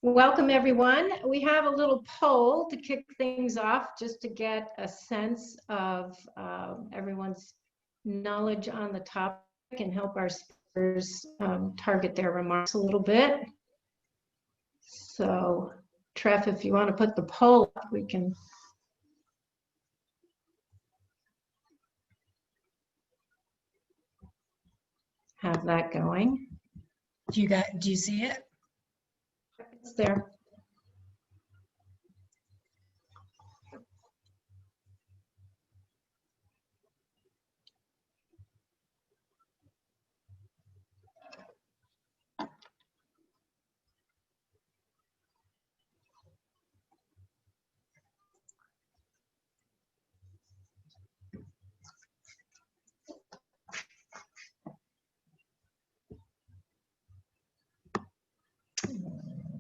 Welcome, everyone. We have a little poll to kick things off just to get a sense of everyone's knowledge on the topic and help our speakers target their remarks a little bit. So, Treff, if you want to put the poll up, we can. Have that going. Do you see it? It's there.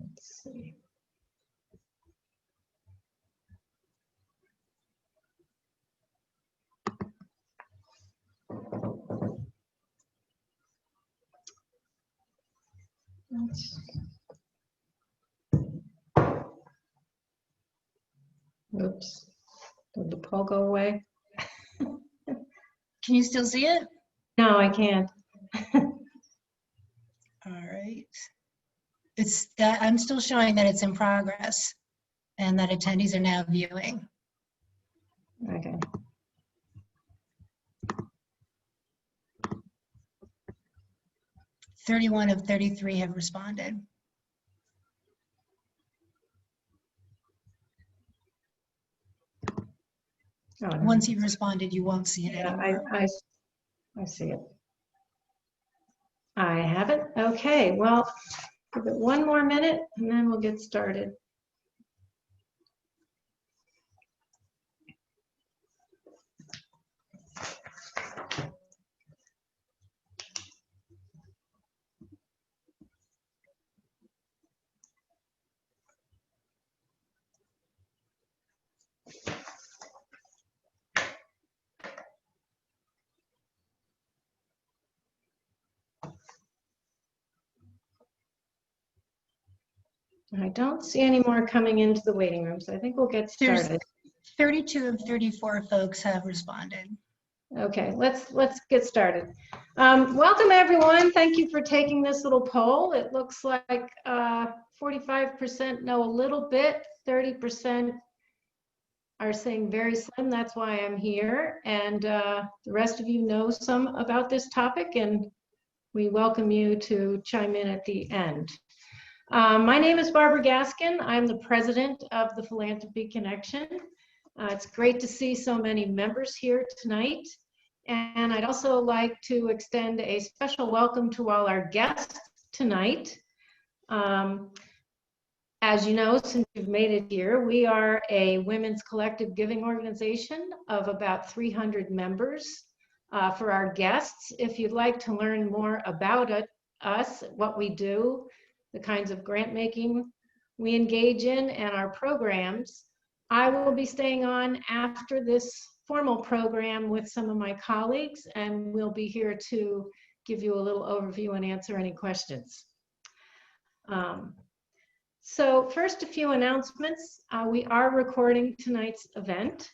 Let's see. Oops. Did the poll go away? Can you still see it? No, I can't. All right. It's that I'm still showing that it's in progress and that attendees are now viewing. Okay. "31 of 33 have responded. Oh, no. Once you've responded, you won't see it Yeah, anymore. I see it. I have it. Okay, well, give it one more minute and then we'll get started. I don't see any more coming into the waiting room, so I think we'll get started. 32 of 34 folks have responded. Okay, let's get started. Welcome, everyone. Thank you for taking this little poll. It looks like 45% know a little bit, 30% are saying very slim. That's why I'm here. And the rest of you know some about this topic, and we welcome you to chime in at the end. My name is Barbara Gaskin. I'm the president of the Philanthropy Connection. It's great to see so many members here tonight. And I'd also like to extend a special welcome to all our guests tonight. As you know, since you've made it here, we are a women's collective giving organization of about 300 members. For our guests, if you'd like to learn more about us, what we do, the kinds of grant making we engage in, and our programs, I will be staying on after this formal program with some of my colleagues, and we'll be here to give you a little overview and answer any questions. So first, a few announcements. We are recording tonight's event.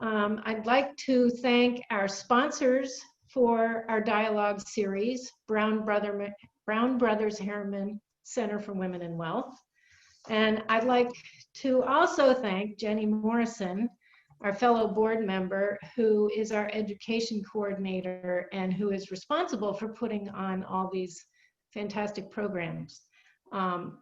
I'd like to thank our sponsors for our dialogue series, Brown Brothers Harriman Center for Women in Wealth. And I'd like to also thank Jenny Morrison, our fellow board member, who is our education coordinator and who is responsible for putting on all these fantastic programs. And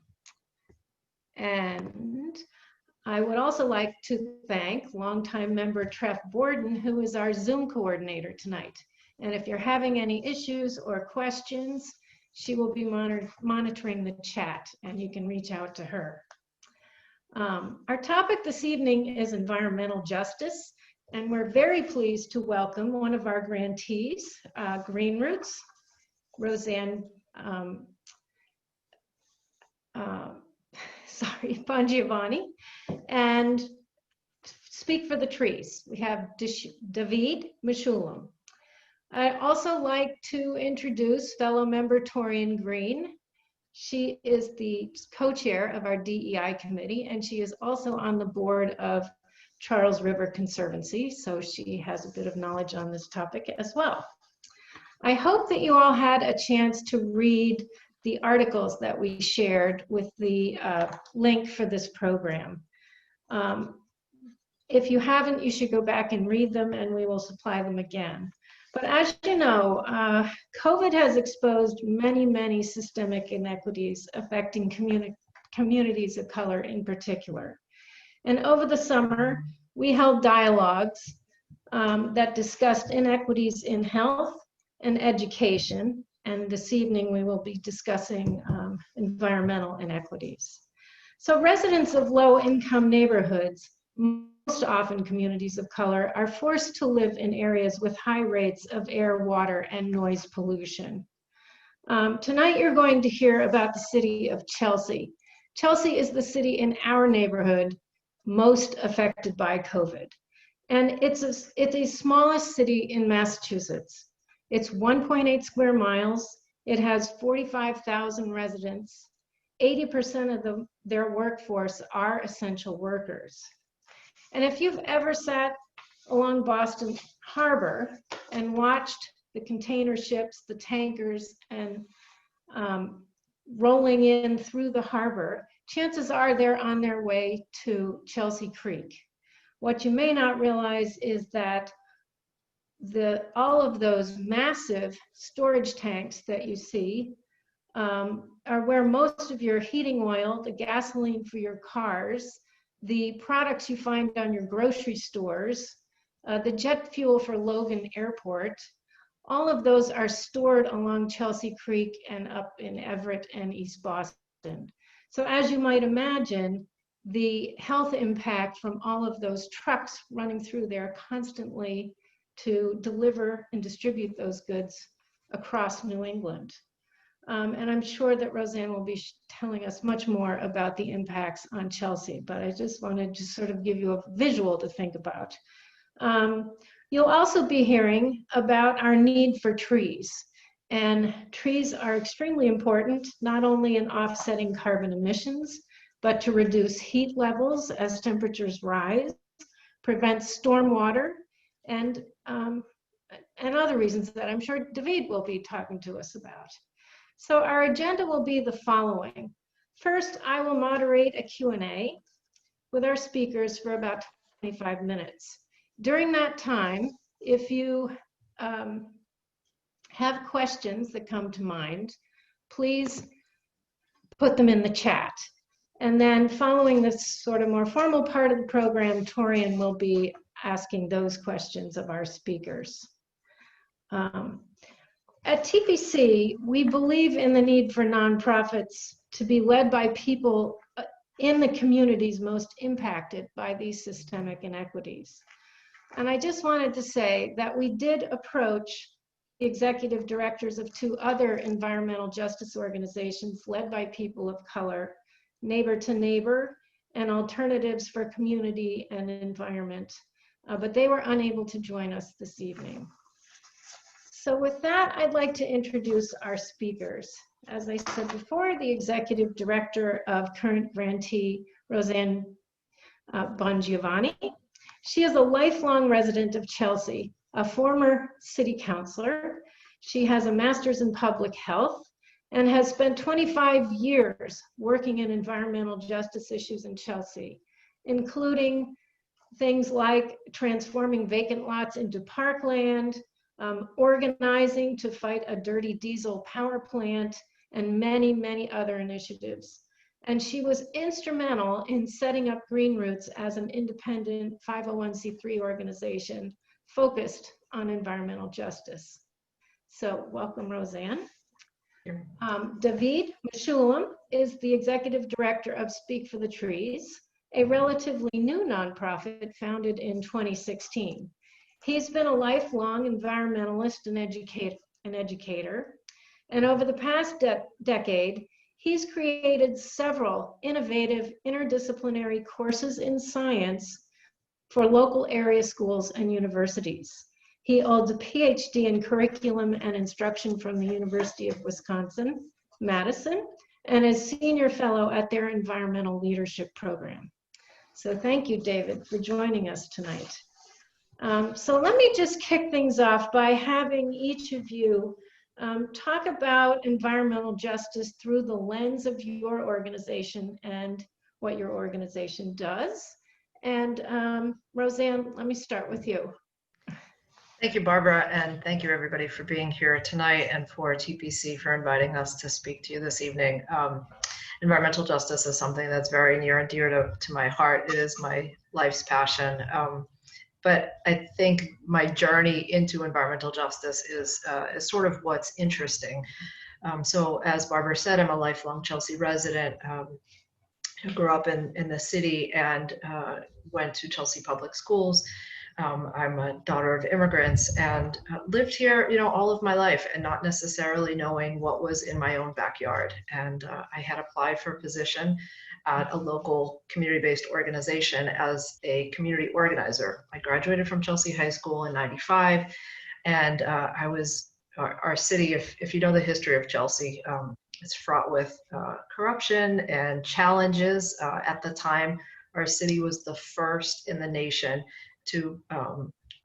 I would also like to thank longtime member Treff Borden, who is our Zoom coordinator tonight. And if you're having any issues or questions, she will be monitoring the chat, and you can reach out to her. Our topic this evening is environmental justice, and we're very pleased to welcome one of our grantees, Green Roots, Roseanne Bongiovanni, and Speak for the Trees. We have David Mishulam. I'd also like to introduce fellow member Torian Green, She is the co-chair of our DEI committee, and she is also on the board of Charles River Conservancy, so she has a bit of knowledge on this topic as well. I hope that you all had a chance to read the articles that we shared with the link for this program. If you haven't, you should go back and read them, and we will supply them again. But as you know, COVID has exposed many, many systemic inequities affecting communities of color in particular. And over the summer, we held dialogues that discussed inequities in health and education. And this evening, we will be discussing environmental inequities. So residents of low-income neighborhoods, most often communities of color, are forced to live in areas with high rates of air, water, and noise pollution. Tonight, you're going to hear about the city of Chelsea. Chelsea is the city in our neighborhood most affected by COVID. And it's the smallest city in Massachusetts. It's 1.8 square miles. It has 45,000 residents. 80% of their workforce are essential workers. And if you've ever sat along Boston Harbor and watched the container ships, the tankers, and rolling in through the harbor, chances are they're on their way to Chelsea Creek. What you may not realize is that all of those massive storage tanks that you see are where most of your heating oil, the gasoline for your cars, the products you find on your grocery stores, the jet fuel for Logan Airport, all of those are stored along Chelsea Creek and up in Everett and East Boston. So as you might imagine, the health impact from all of those trucks running through there constantly to deliver and distribute those goods across New England. And I'm sure that Roseanne will be telling us much more about the impacts on Chelsea, but I just wanted to sort of give you a visual to think about. You'll also be hearing about our need for trees. And trees are extremely important, not only in offsetting carbon emissions, but to reduce heat levels as temperatures rise, prevent stormwater, and other reasons that I'm sure David will be talking to us about. So our agenda will be the following. First, I will moderate a Q&A with our speakers for about 25 minutes. During that time, if you have questions that come to mind, please put them in the chat. And then following this sort of more formal part of the program, Torian will be asking those questions of our speakers. At TPC, we believe in the need for nonprofits to be led by people in the communities most impacted by these systemic inequities. And I just wanted to say that we did approach the executive directors of two other environmental justice organizations led by people of color, Neighbor to Neighbor and Alternatives for Community and Environment, but they were unable to join us this evening. So with that, I'd like to introduce our speakers. As I said before, the Executive Director of current grantee, Roseanne Bongiovanni. She is a lifelong resident of Chelsea, a former city councilor. She has a master's in public health and has spent 25 years working in environmental justice issues in Chelsea, including things like transforming vacant lots into parkland, organizing to fight a dirty diesel power plant, and many, many other initiatives. And she was instrumental in setting up Green Roots as an independent 501c3 organization focused on environmental justice. So welcome, Roseanne. David Meshulam is the Executive Director of Speak for the Trees, a relatively new nonprofit founded in 2016. He's been a lifelong environmentalist and educator, and over the past decade, he's created several innovative interdisciplinary courses in science for local area schools and universities. He holds a PhD in curriculum and instruction from the University of Wisconsin, Madison, and is Senior Fellow at their Environmental Leadership Program. So thank you, David, for joining us tonight. So let me just kick things off by having each of you talk about environmental justice through the lens of your organization and what your organization does. And Roseanne, let me start with you. Thank you, Barbara, and thank you everybody for being here tonight and for TPC for inviting us to speak to you this evening. Environmental justice is something that's very near and dear to my heart. It is my life's passion. But I think my journey into environmental justice is sort of what's interesting. So as Barbara said, I'm a lifelong Chelsea resident. I grew up in the city and went to Chelsea public schools. I'm a daughter of immigrants and lived here, all of my life and not necessarily knowing what was in my own backyard. And I had applied for a position at a local community-based organization as a community organizer. I graduated from Chelsea High School in '95, and I was, our city, if you know the history of Chelsea, it's fraught with corruption and challenges. At the time, our city was the first in the nation to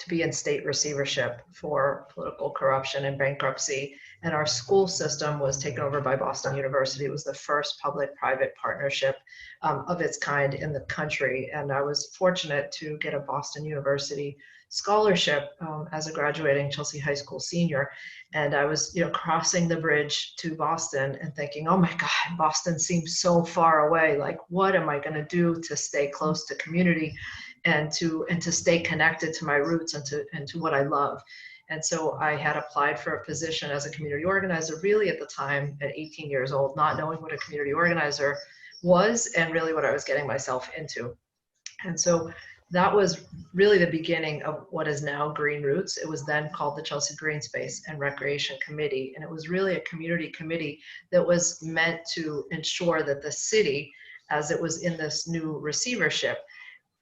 be in state receivership for political corruption and bankruptcy. And our school system was taken over by Boston University. It was the first public-private partnership of its kind in the country. And I was fortunate to get a Boston University scholarship as a graduating Chelsea High School senior. And I was, crossing the bridge to Boston and thinking, oh my God, Boston seems so far away. Like, what am I going to do to stay close to community and to stay connected to my roots and to what I love? And so I had applied for a position as a community organizer, really at the time at 18 years old, not knowing what a community organizer was and really what I was getting myself into. And so that was really the beginning of what is now Green Roots. It was then called the Chelsea Green Space and Recreation Committee. And it was really a community committee that was meant to ensure that the city, as it was in this new receivership,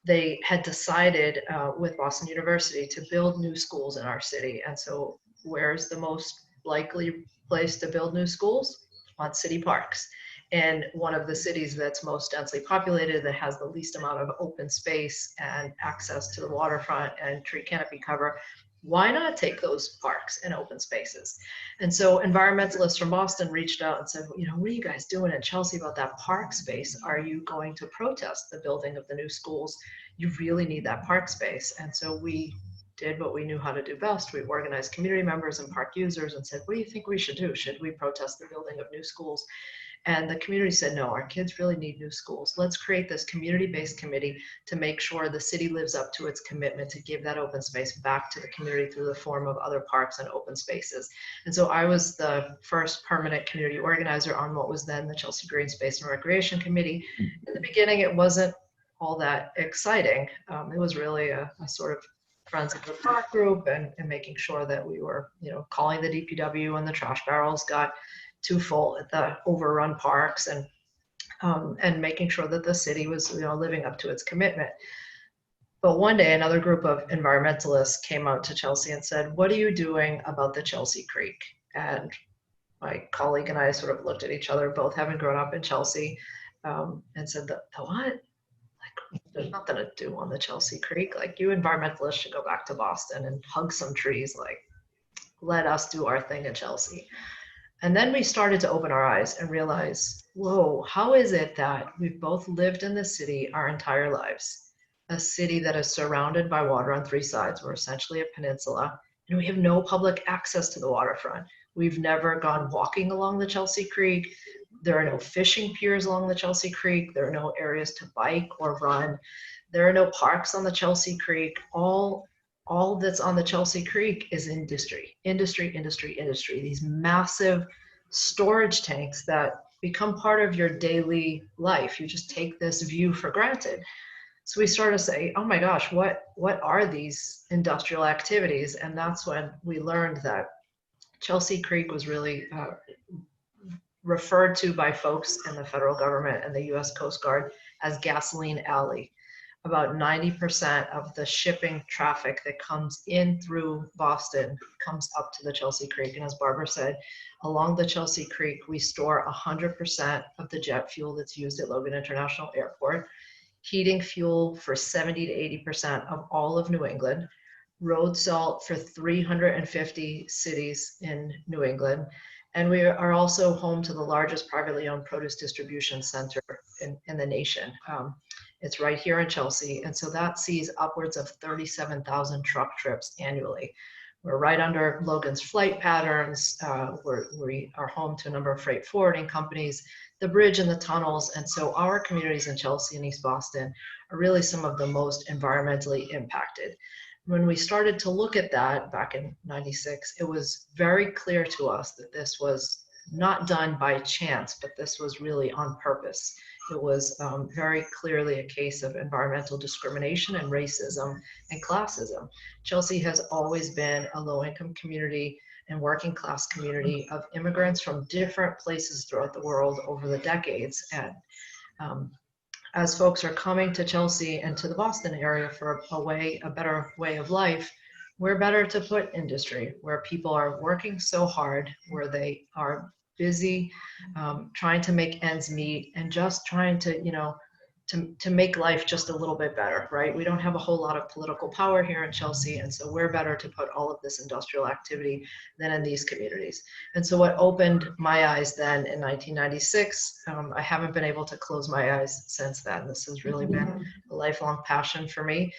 they had decided with Boston University to build new schools in our city. And so where's the most likely place to build new schools? On city parks. And one of the cities that's most densely populated, that has the least amount of open space and access to the waterfront and tree canopy cover, why not take those parks and open spaces? And so environmentalists from Boston reached out and said, what are you guys doing in Chelsea about that park space? Are you going to protest the building of the new schools? You really need that park space. And so we did what we knew how to do best. We organized community members and park users and said, what do you think we should do? Should we protest the building of new schools? And the community said, no, our kids really need new schools. Let's create this community-based committee to make sure the city lives up to its commitment to give that open space back to the community through the form of other parks and open spaces. And so I was the first permanent community organizer on what was then the Chelsea Green Space and Recreation Committee. In the beginning, it wasn't all that exciting. It was really a sort of friends of the park group and making sure that we were, calling the DPW when the trash barrels got too full at the overrun parks, and making sure that the city was, living up to its commitment. But one day, another group of environmentalists came out to Chelsea and said, what are you doing about the Chelsea Creek? And my colleague and I sort of looked at each other, both having grown up in Chelsea, and said, the what? Like, there's nothing to do on the Chelsea Creek. Like, you environmentalists should go back to Boston and hug some trees. Like, let us do our thing in Chelsea. And then we started to open our eyes and realize, whoa, how is it that we've both lived in the city our entire lives? A city that is surrounded by water on three sides. We're essentially a peninsula, and we have no public access to the waterfront. We've never gone walking along the Chelsea Creek. There are no fishing piers along the Chelsea Creek. There are no areas to bike or run. There are no parks on the Chelsea Creek. All that's on the Chelsea Creek is industry. These massive storage tanks that become part of your daily life. You just take this view for granted. So we started to say, oh my gosh, what are these industrial activities? And that's when we learned that Chelsea Creek was really referred to by folks in the federal government and the US Coast Guard as Gasoline Alley. about 90% of the shipping traffic that comes in through Boston comes up to the Chelsea Creek. And as Barbara said, along the Chelsea Creek, we store 100% of the jet fuel that's used at Logan International Airport, heating fuel for 70 to 80% of all of New England, road salt for 350 cities in New England. And we are also home to the largest privately owned produce distribution center in the nation. It's right here in Chelsea. And so that sees upwards of 37,000 truck trips annually. We're right under Logan's flight patterns. We are home to a number of freight forwarding companies, the bridge and the tunnels. And so our communities in Chelsea and East Boston are really some of the most environmentally impacted. When we started to look at that back in '96, it was very clear to us that this was not done by chance, but this was really on purpose. It was very clearly a case of environmental discrimination and racism and classism. Chelsea has always been a low-income community and working class community of immigrants from different places throughout the world over the decades. And as folks are coming to Chelsea and to the Boston area for a better way of life, where better to put industry, where people are working so hard, where they are busy, trying to make ends meet, and just trying to, to make life just a little bit better, right? We don't have a whole lot of political power here in Chelsea, and so we're better to put all of this industrial activity than in these communities. And so what opened my eyes then in 1996, I haven't been able to close my eyes since then. This has really been a lifelong passion for me.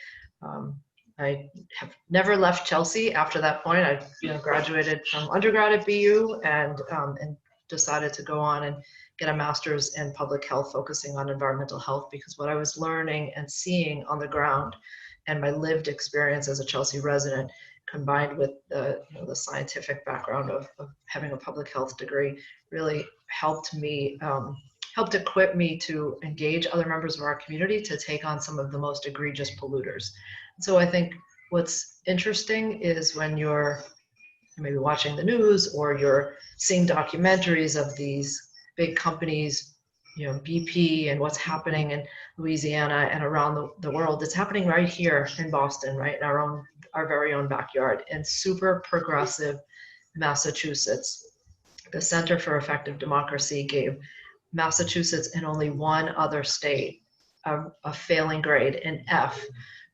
I have never left Chelsea after that point. I graduated from undergrad at BU and decided to go on and get a master's in public health focusing on environmental health, because what I was learning and seeing on the ground and my lived experience as a Chelsea resident combined with the scientific background of having a public health degree really helped equip me to engage other members of our community to take on some of the most egregious polluters. So I think what's interesting is when you're maybe watching the news or you're seeing documentaries of these big companies, BP and what's happening in Louisiana and around the world, it's happening right here in Boston, right in our very own backyard in super progressive Massachusetts. The Center for Effective Democracy gave Massachusetts and only one other state a failing grade, an F,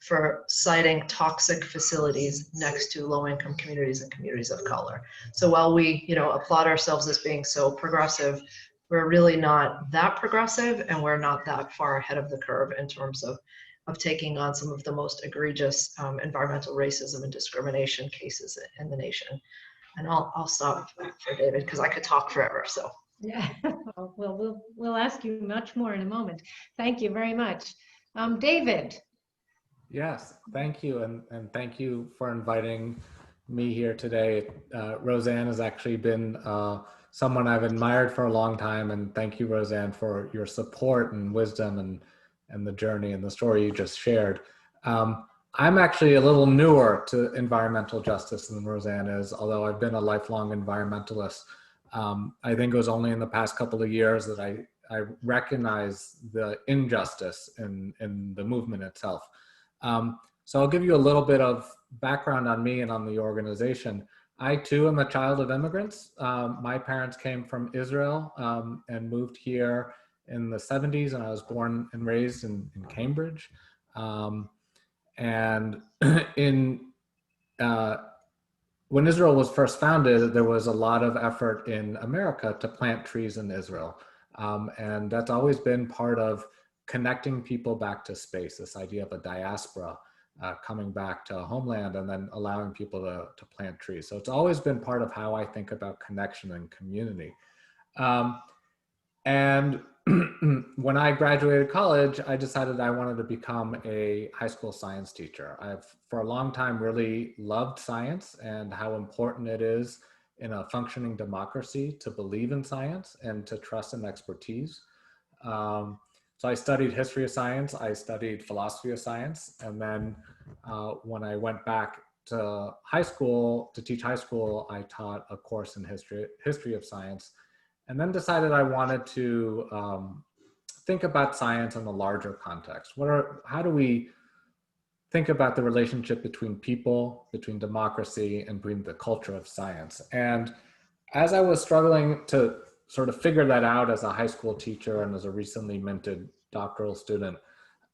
for citing toxic facilities next to low-income communities and communities of color. So while we, applaud ourselves as being so progressive, we're really not that progressive, and we're not that far ahead of the curve in terms of taking on some of the most egregious environmental racism and discrimination cases in the nation. And I'll stop for David because I could talk forever. So. Yeah, well, we'll ask you much more in a moment. Thank you very much. David. Yes, thank you. And thank you for inviting me here today. Roseanne has actually been someone I've admired for a long time. And thank you, Roseanne, for your support and wisdom and the journey and the story you just shared. I'm actually a little newer to environmental justice than Roseanne is, although I've been a lifelong environmentalist. I think it was only in the past couple of years that I recognize the injustice in the movement itself. So I'll give you a little bit of background on me and on the organization. I too am a child of immigrants. My parents came from Israel and moved here in the 70s, and I was born and raised in Cambridge. And when Israel was first founded, there was a lot of effort in America to plant trees in Israel. And that's always been part of connecting people back to space, this idea of a diaspora coming back to a homeland and then allowing people to plant trees. So it's always been part of how I think about connection and community. And when I graduated college, I decided I wanted to become a high school science teacher. I've, for a long time, really loved science and how important it is in a functioning democracy to believe in science and to trust in expertise. So I studied history of science, I studied philosophy of science, and then when I went back to high school, to teach high school, I taught a course in history of science, and then decided I wanted to think about science in the larger context. How do we think about the relationship between people, between democracy, and between the culture of science? And as I was struggling to sort of figure that out as a high school teacher and as a recently minted doctoral student,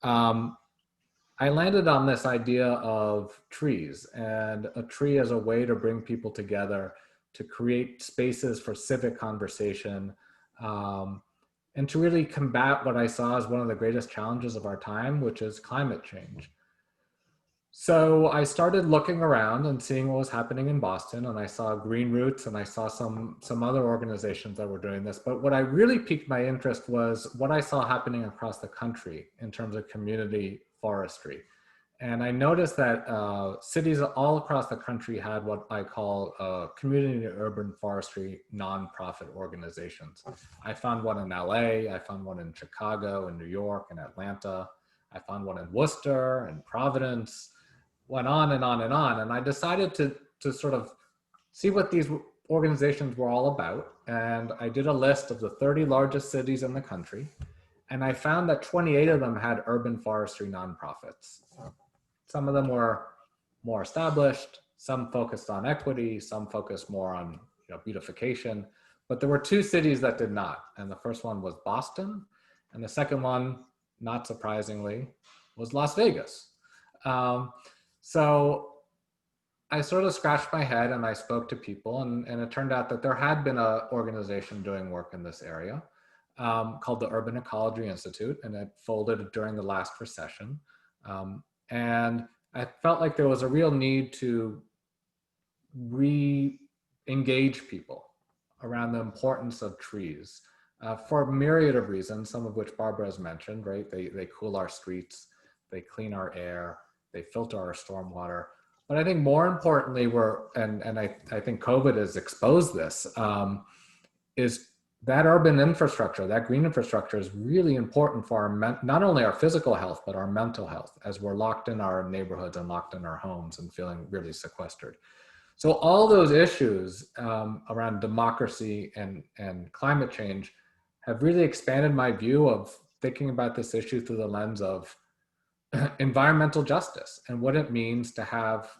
I landed on this idea of trees, and a tree as a way to bring people together, to create spaces for civic conversation, and to really combat what I saw as one of the greatest challenges of our time, which is climate change. So I started looking around and seeing what was happening in Boston, and I saw Green Roots, and I saw some other organizations that were doing this. But what I really piqued my interest was what I saw happening across the country in terms of community forestry. And I noticed that cities all across the country had what I call community urban forestry nonprofit organizations. I found one in LA, I found one in Chicago, in New York, and Atlanta. I found one in Worcester and Providence, went on and on and on. And I decided to sort of see what these organizations were all about. And I did a list of the 30 largest cities in the country. And I found that 28 of them had urban forestry nonprofits. Some of them were more established, some focused on equity, some focused more on beautification. But there were two cities that did not. And the first one was Boston. And the second one, not surprisingly, was Las Vegas. So I sort of scratched my head and I spoke to people, and it turned out that there had been an organization doing work in this area called the Urban Ecology Institute, and it folded during the last recession. And I felt like there was a real need to re-engage people around the importance of trees for a myriad of reasons, some of which Barbara has mentioned, right? They cool our streets, they clean our air, they filter our stormwater. But I think more importantly, I think COVID has exposed this, is that urban infrastructure, that green infrastructure is really important for our not only our physical health, but our mental health, as we're locked in our neighborhoods and locked in our homes and feeling really sequestered. So all those issues around democracy and climate change have really expanded my view of thinking about this issue through the lens of environmental justice and what it means to have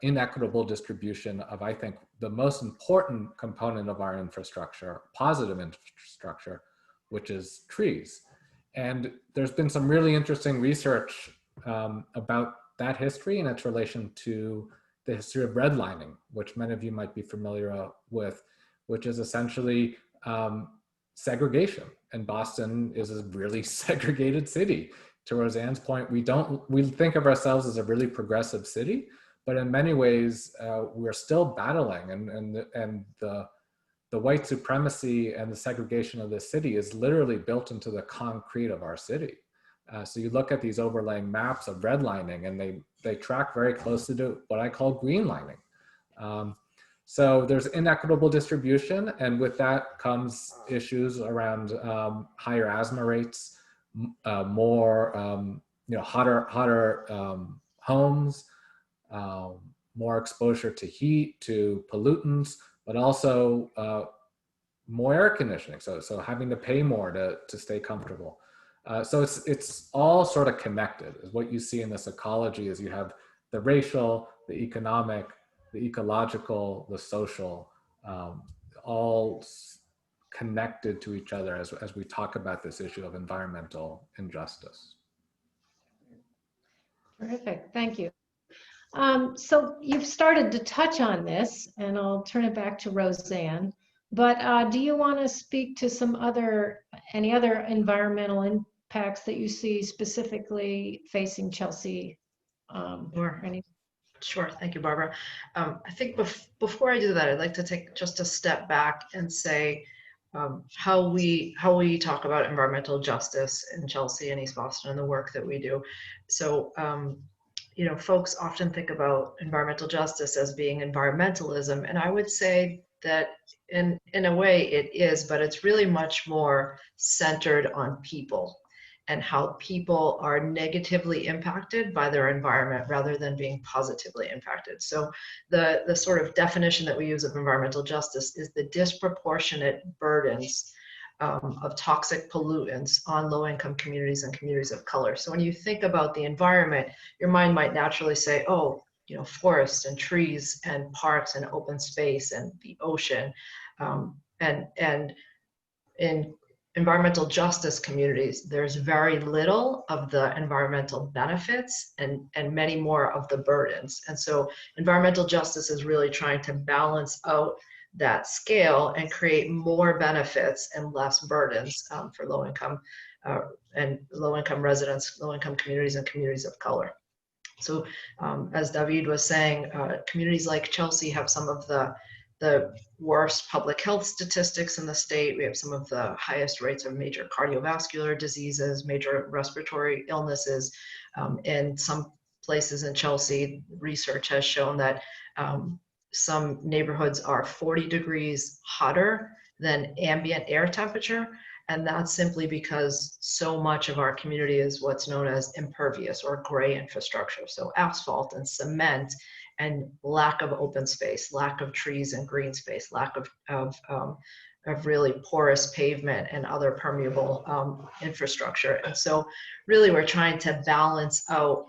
inequitable distribution of, I think, the most important component of our infrastructure, positive infrastructure, which is trees. And there's been some really interesting research about that history and its relation to the history of redlining, which many of you might be familiar with, which is essentially segregation. And Boston is a really segregated city. To Roseanne's point, we think of ourselves as a really progressive city, but in many ways we're still battling, and the white supremacy and the segregation of this city is literally built into the concrete of our city. So you look at these overlaying maps of redlining, and they track very closely to what I call greenlining. So there's inequitable distribution, and with that comes issues around higher asthma rates, more hotter homes, more exposure to heat, to pollutants, but also more air conditioning. So having to pay more to stay comfortable. So it's all sort of connected. What you see in this ecology is you have the racial, the economic, the ecological, the social, all connected to each other as we talk about this issue of environmental injustice. Terrific, thank you. So you've started to touch on this, and I'll turn it back to Roseanne, but do you want to speak to any other environmental impacts that you see specifically facing Chelsea? Sure, thank you, Barbara. I think before I do that, I'd like to take just a step back and say how we talk about environmental justice in Chelsea and East Boston and the work that we do. So, folks often think about environmental justice as being environmentalism, and I would say that in a way it is, but it's really much more centered on people and how people are negatively impacted by their environment rather than being positively impacted. So the sort of definition that we use of environmental justice is the disproportionate burdens of toxic pollutants on low-income communities and communities of color. So when you think about the environment, your mind might naturally say, oh, you know, forests and trees and parks and open space and the ocean. And in environmental justice communities, there's very little of the environmental benefits and many more of the burdens. And so environmental justice is really trying to balance out that scale and create more benefits and less burdens for low-income residents, low-income communities, and communities of color. So as David was saying, communities like Chelsea have some of the worst public health statistics in the state. We have some of the highest rates of major cardiovascular diseases, major respiratory illnesses. In some places in Chelsea, research has shown that some neighborhoods are 40 degrees hotter than ambient air temperature. And that's simply because so much of our community is what's known as impervious or gray infrastructure. So asphalt and cement and lack of open space, lack of trees and green space, lack of really porous pavement and other permeable infrastructure. And so really we're trying to balance out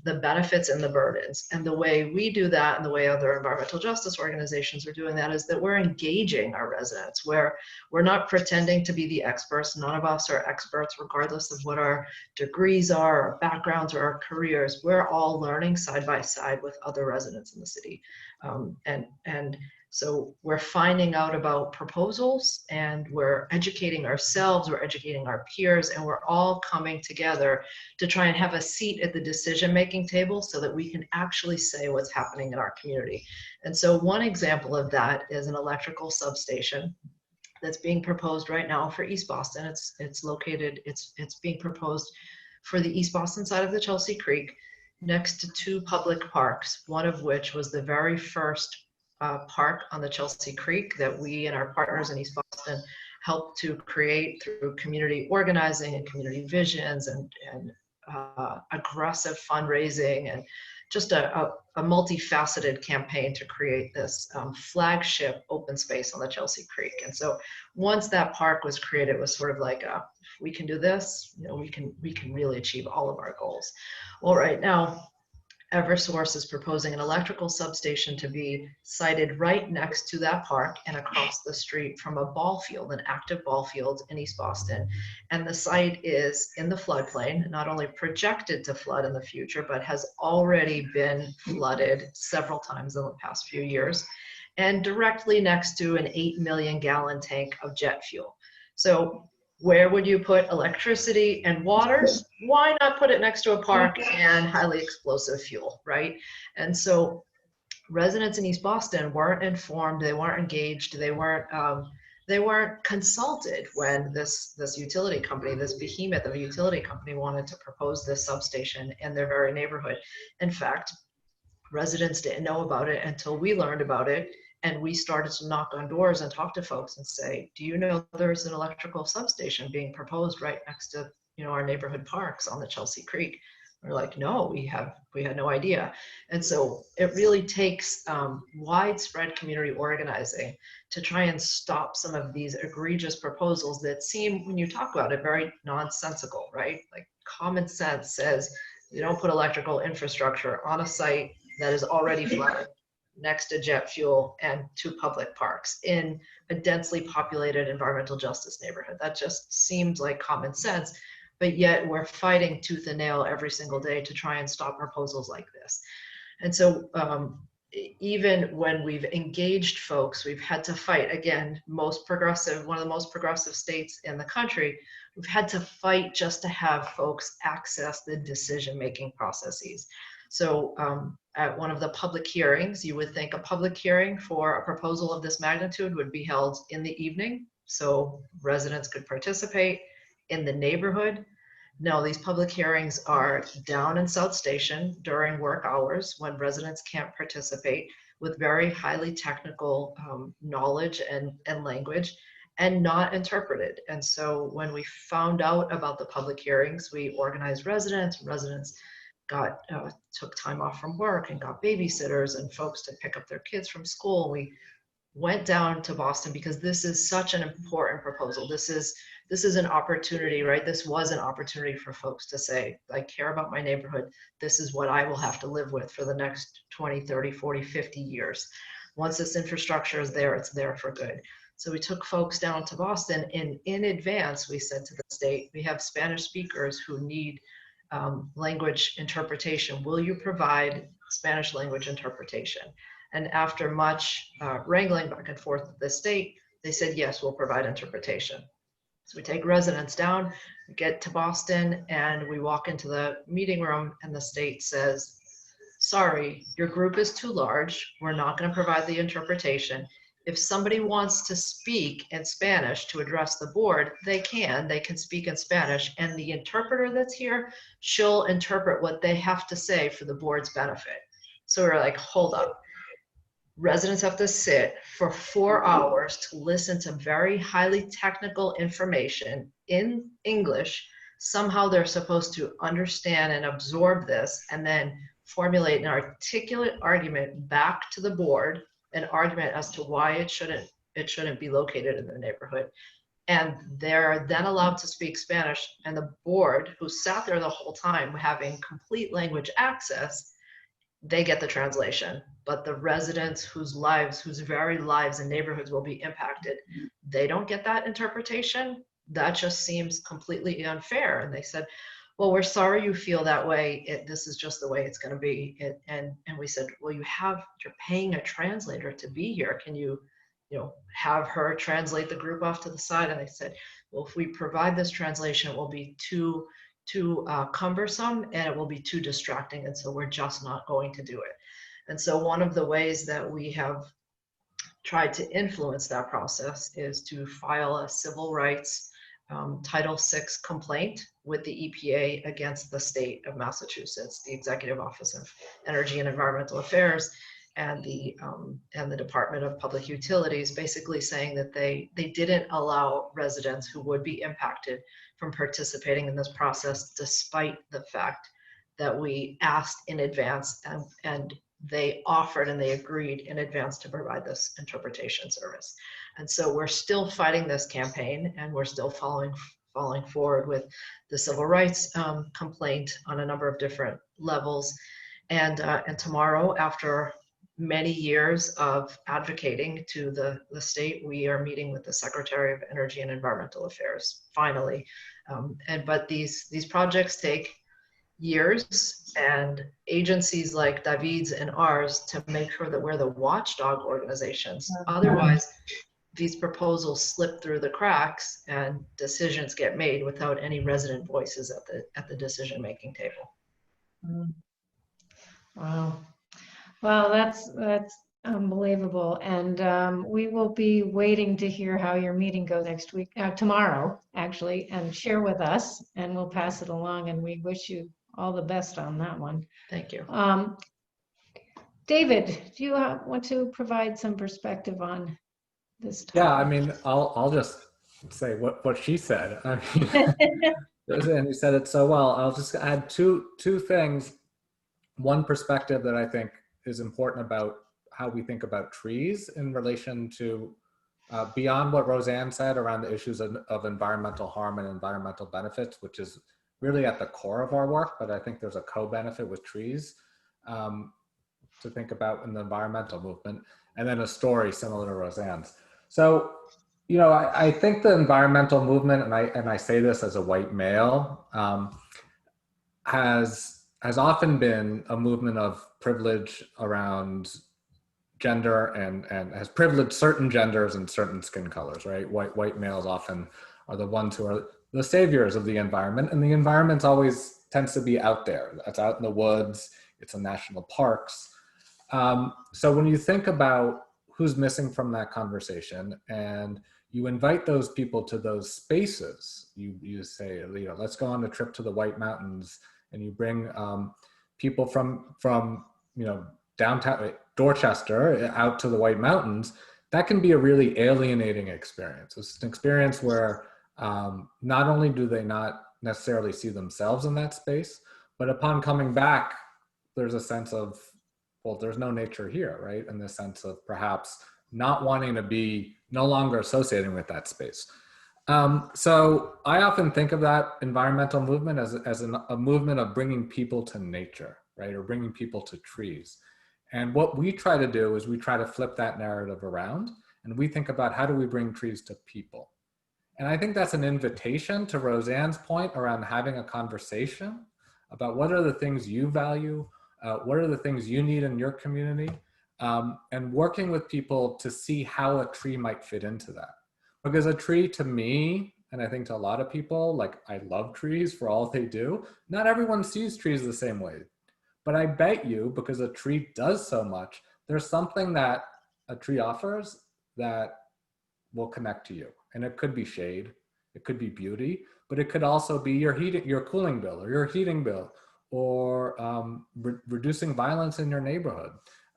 the benefits and the burdens. And the way we do that and the way other environmental justice organizations are doing that is that we're engaging our residents, where we're not pretending to be the experts. None of us are experts, regardless of what our degrees are, our backgrounds, or our careers. We're all learning side by side with other residents in the city. And so we're finding out about proposals, and we're educating ourselves, we're educating our peers, and we're all coming together to try and have a seat at the decision-making table so that we can actually say what's happening in our community. And so one example of that is an electrical substation that's being proposed right now for East Boston. It's being proposed for the East Boston side of the Chelsea Creek, next to two public parks, one of which was the very first park on the Chelsea Creek that we and our partners in East Boston helped to create through community organizing and community visions and aggressive fundraising and just a multifaceted campaign to create this flagship open space on the Chelsea Creek. And so once that park was created, it was sort of like, if we can do this, you know, we can really achieve all of our goals. Well, right now, Eversource is proposing an electrical substation to be sited right next to that park and across the street from a ball field, an active ball field in East Boston. And the site is in the floodplain, not only projected to flood in the future, but has already been flooded several times in the past few years, and directly next to an 8 million gallon tank of jet fuel. So where would you put electricity and water? Why not put it next to a park and highly explosive fuel, right? And so residents in East Boston weren't informed, they weren't engaged, they weren't consulted when this utility company, this behemoth of a utility company, wanted to propose this substation in their very neighborhood. In fact, residents didn't know about it until we learned about it. And we started to knock on doors and talk to folks and say, do you know there's an electrical substation being proposed right next to, you know, our neighborhood parks on the Chelsea Creek? We're like, no, we had no idea. And so it really takes widespread community organizing to try and stop some of these egregious proposals that seem, when you talk about it, very nonsensical, right? Like common sense says you don't put electrical infrastructure on a site that is already flooded next to jet fuel and two public parks in a densely populated environmental justice neighborhood. That just seems like common sense, but yet we're fighting tooth and nail every single day to try and stop proposals like this. And so even when we've engaged folks, we've had to fight. Again, one of the most progressive states in the country, we've had to fight just to have folks access the decision-making processes. So at one of the public hearings, you would think a public hearing for a proposal of this magnitude would be held in the evening, so residents could participate in the neighborhood. No, these public hearings are down in South Station during work hours when residents can't participate, with very highly technical knowledge and language, and not interpreted. And so when we found out about the public hearings, we organized residents took time off from work and got babysitters and folks to pick up their kids from school. We went down to Boston because this is such an important proposal. This is an opportunity, right? This was an opportunity for folks to say, I care about my neighborhood. This is what I will have to live with for the next 20, 30, 40, 50 years. Once this infrastructure is there, it's there for good. So we took folks down to Boston, and in advance, we said to the state, we have Spanish speakers who need language interpretation. Will you provide Spanish language interpretation? And after much wrangling back and forth with the state, they said, yes, we'll provide interpretation. So we take residents down, we get to Boston, and we walk into the meeting room, and the state says, sorry, your group is too large. We're not going to provide the interpretation. If somebody wants to speak in Spanish to address the board, they can speak in Spanish, and the interpreter that's here, she'll interpret what they have to say for the board's benefit. So we're like, hold up. Residents have to sit for 4 hours to listen to very highly technical information in English. Somehow they're supposed to understand and absorb this and then formulate an articulate argument back to the board, an argument as to why it shouldn't be located in the neighborhood. And they're then allowed to speak Spanish, and the board, who sat there the whole time having complete language access, they get the translation. But the residents whose very lives and neighborhoods will be impacted, they don't get that interpretation. That just seems completely unfair. And they said, well, we're sorry you feel that way. This is just the way it's going to be. And we said, well, you're paying a translator to be here. Can you have her translate the group off to the side? And they said, well, if we provide this translation, it will be too cumbersome, and it will be too distracting, and so we're just not going to do it. And so one of the ways that we have tried to influence that process is to file a civil rights Title VI complaint with the EPA against the state of Massachusetts, the Executive Office of Energy and Environmental Affairs, and the Department of Public Utilities, basically saying that they didn't allow residents who would be impacted from participating in this process, despite the fact that we asked in advance, and they offered and they agreed in advance to provide this interpretation service. And so we're still fighting this campaign, and we're still following forward with the civil rights complaint on a number of different levels. And tomorrow, after many years of advocating to the state, we are meeting with the Secretary of Energy and Environmental Affairs, finally. But these projects take years, and agencies like David's and ours to make sure that we're the watchdog organizations. Otherwise, these proposals slip through the cracks and decisions get made without any resident voices at the decision-making table. Wow. Well, that's unbelievable. And we will be waiting to hear how your meeting goes next week, tomorrow, actually, and share with us, and we'll pass it along. And we wish you all the best on that one. Thank you. David, do you want to provide some perspective on this topic? Yeah, I mean, I'll just say what she said. I mean, and you said it so well. I'll just add two things. One perspective that I think is important about how we think about trees in relation to beyond what Roseanne said around the issues of environmental harm and environmental benefits, which is really at the core of our work, but I think there's a co-benefit with trees to think about in the environmental movement, and then a story similar to Roseanne's. So, I think the environmental movement, and I say this as a white male, has often been a movement of privilege around gender and has privileged certain genders and certain skin colors, right? White males often are the ones who are the saviors of the environment, and the environment always tends to be out there. It's out in the woods, it's in national parks. So when you think about who's missing from that conversation, and you invite those people to those spaces, you say, let's go on a trip to the White Mountains, and you bring people from downtown Dorchester out to the White Mountains, that can be a really alienating experience. It's an experience where not only do they not necessarily see themselves in that space, but upon coming back, there's a sense of, well, there's no nature here, right? In the sense of perhaps not wanting to be no longer associating with that space. So I often think of that environmental movement as a movement of bringing people to nature, right? Or bringing people to trees. And what we try to do is we try to flip that narrative around, and we think about how do we bring trees to people. And I think that's an invitation to Roseanne's point around having a conversation about what are the things you value, what are the things you need in your community, and working with people to see how a tree might fit into that. Because a tree to me, and I think to a lot of people, like I love trees for all they do, not everyone sees trees the same way. But I bet you, because a tree does so much, there's something that a tree offers that will connect to you. And it could be shade, it could be beauty, but it could also be your cooling bill or your heating bill, or reducing violence in your neighborhood,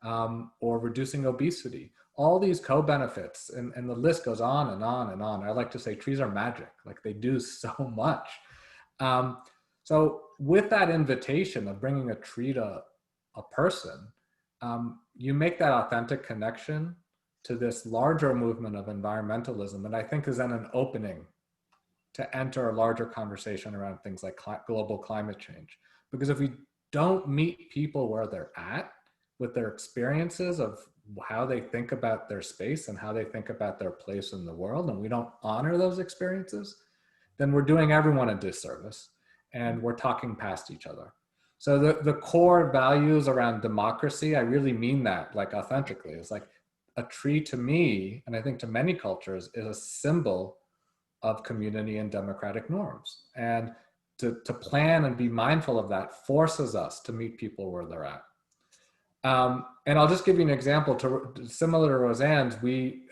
or reducing obesity. All these co-benefits, and the list goes on and on and on. I like to say trees are magic, like they do so much. So with that invitation of bringing a tree to a person, you make that authentic connection to this larger movement of environmentalism, and I think is then an opening to enter a larger conversation around things like global climate change. Because if we don't meet people where they're at with their experiences of how they think about their space and how they think about their place in the world, and we don't honor those experiences, then we're doing everyone a disservice and we're talking past each other. So the core values around democracy, I really mean that, like authentically. It's like a tree to me, and I think to many cultures, is a symbol of community and democratic norms. And to plan and be mindful of that forces us to meet people where they're at. And I'll just give you an example similar to Roseanne's. We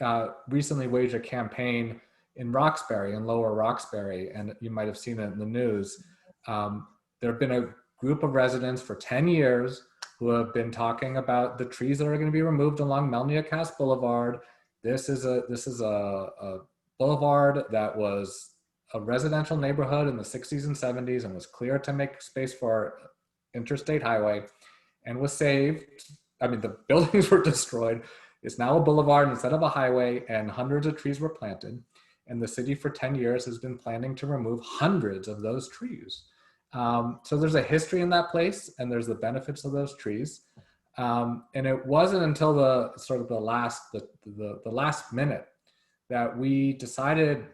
recently waged a campaign in Roxbury, in Lower Roxbury, and you might have seen it in the news. There have been a group of residents for 10 years who have been talking about the trees that are going to be removed along Melniakas Boulevard. This is a boulevard that was a residential neighborhood in the 60s and 70s and was cleared to make space for interstate highway, and was saved. I mean, the buildings were destroyed. It's now a boulevard instead of a highway, and hundreds of trees were planted. And the city for 10 years has been planning to remove hundreds of those trees. So there's a history in that place, and there's the benefits of those trees. And it wasn't until the last minute that we decided,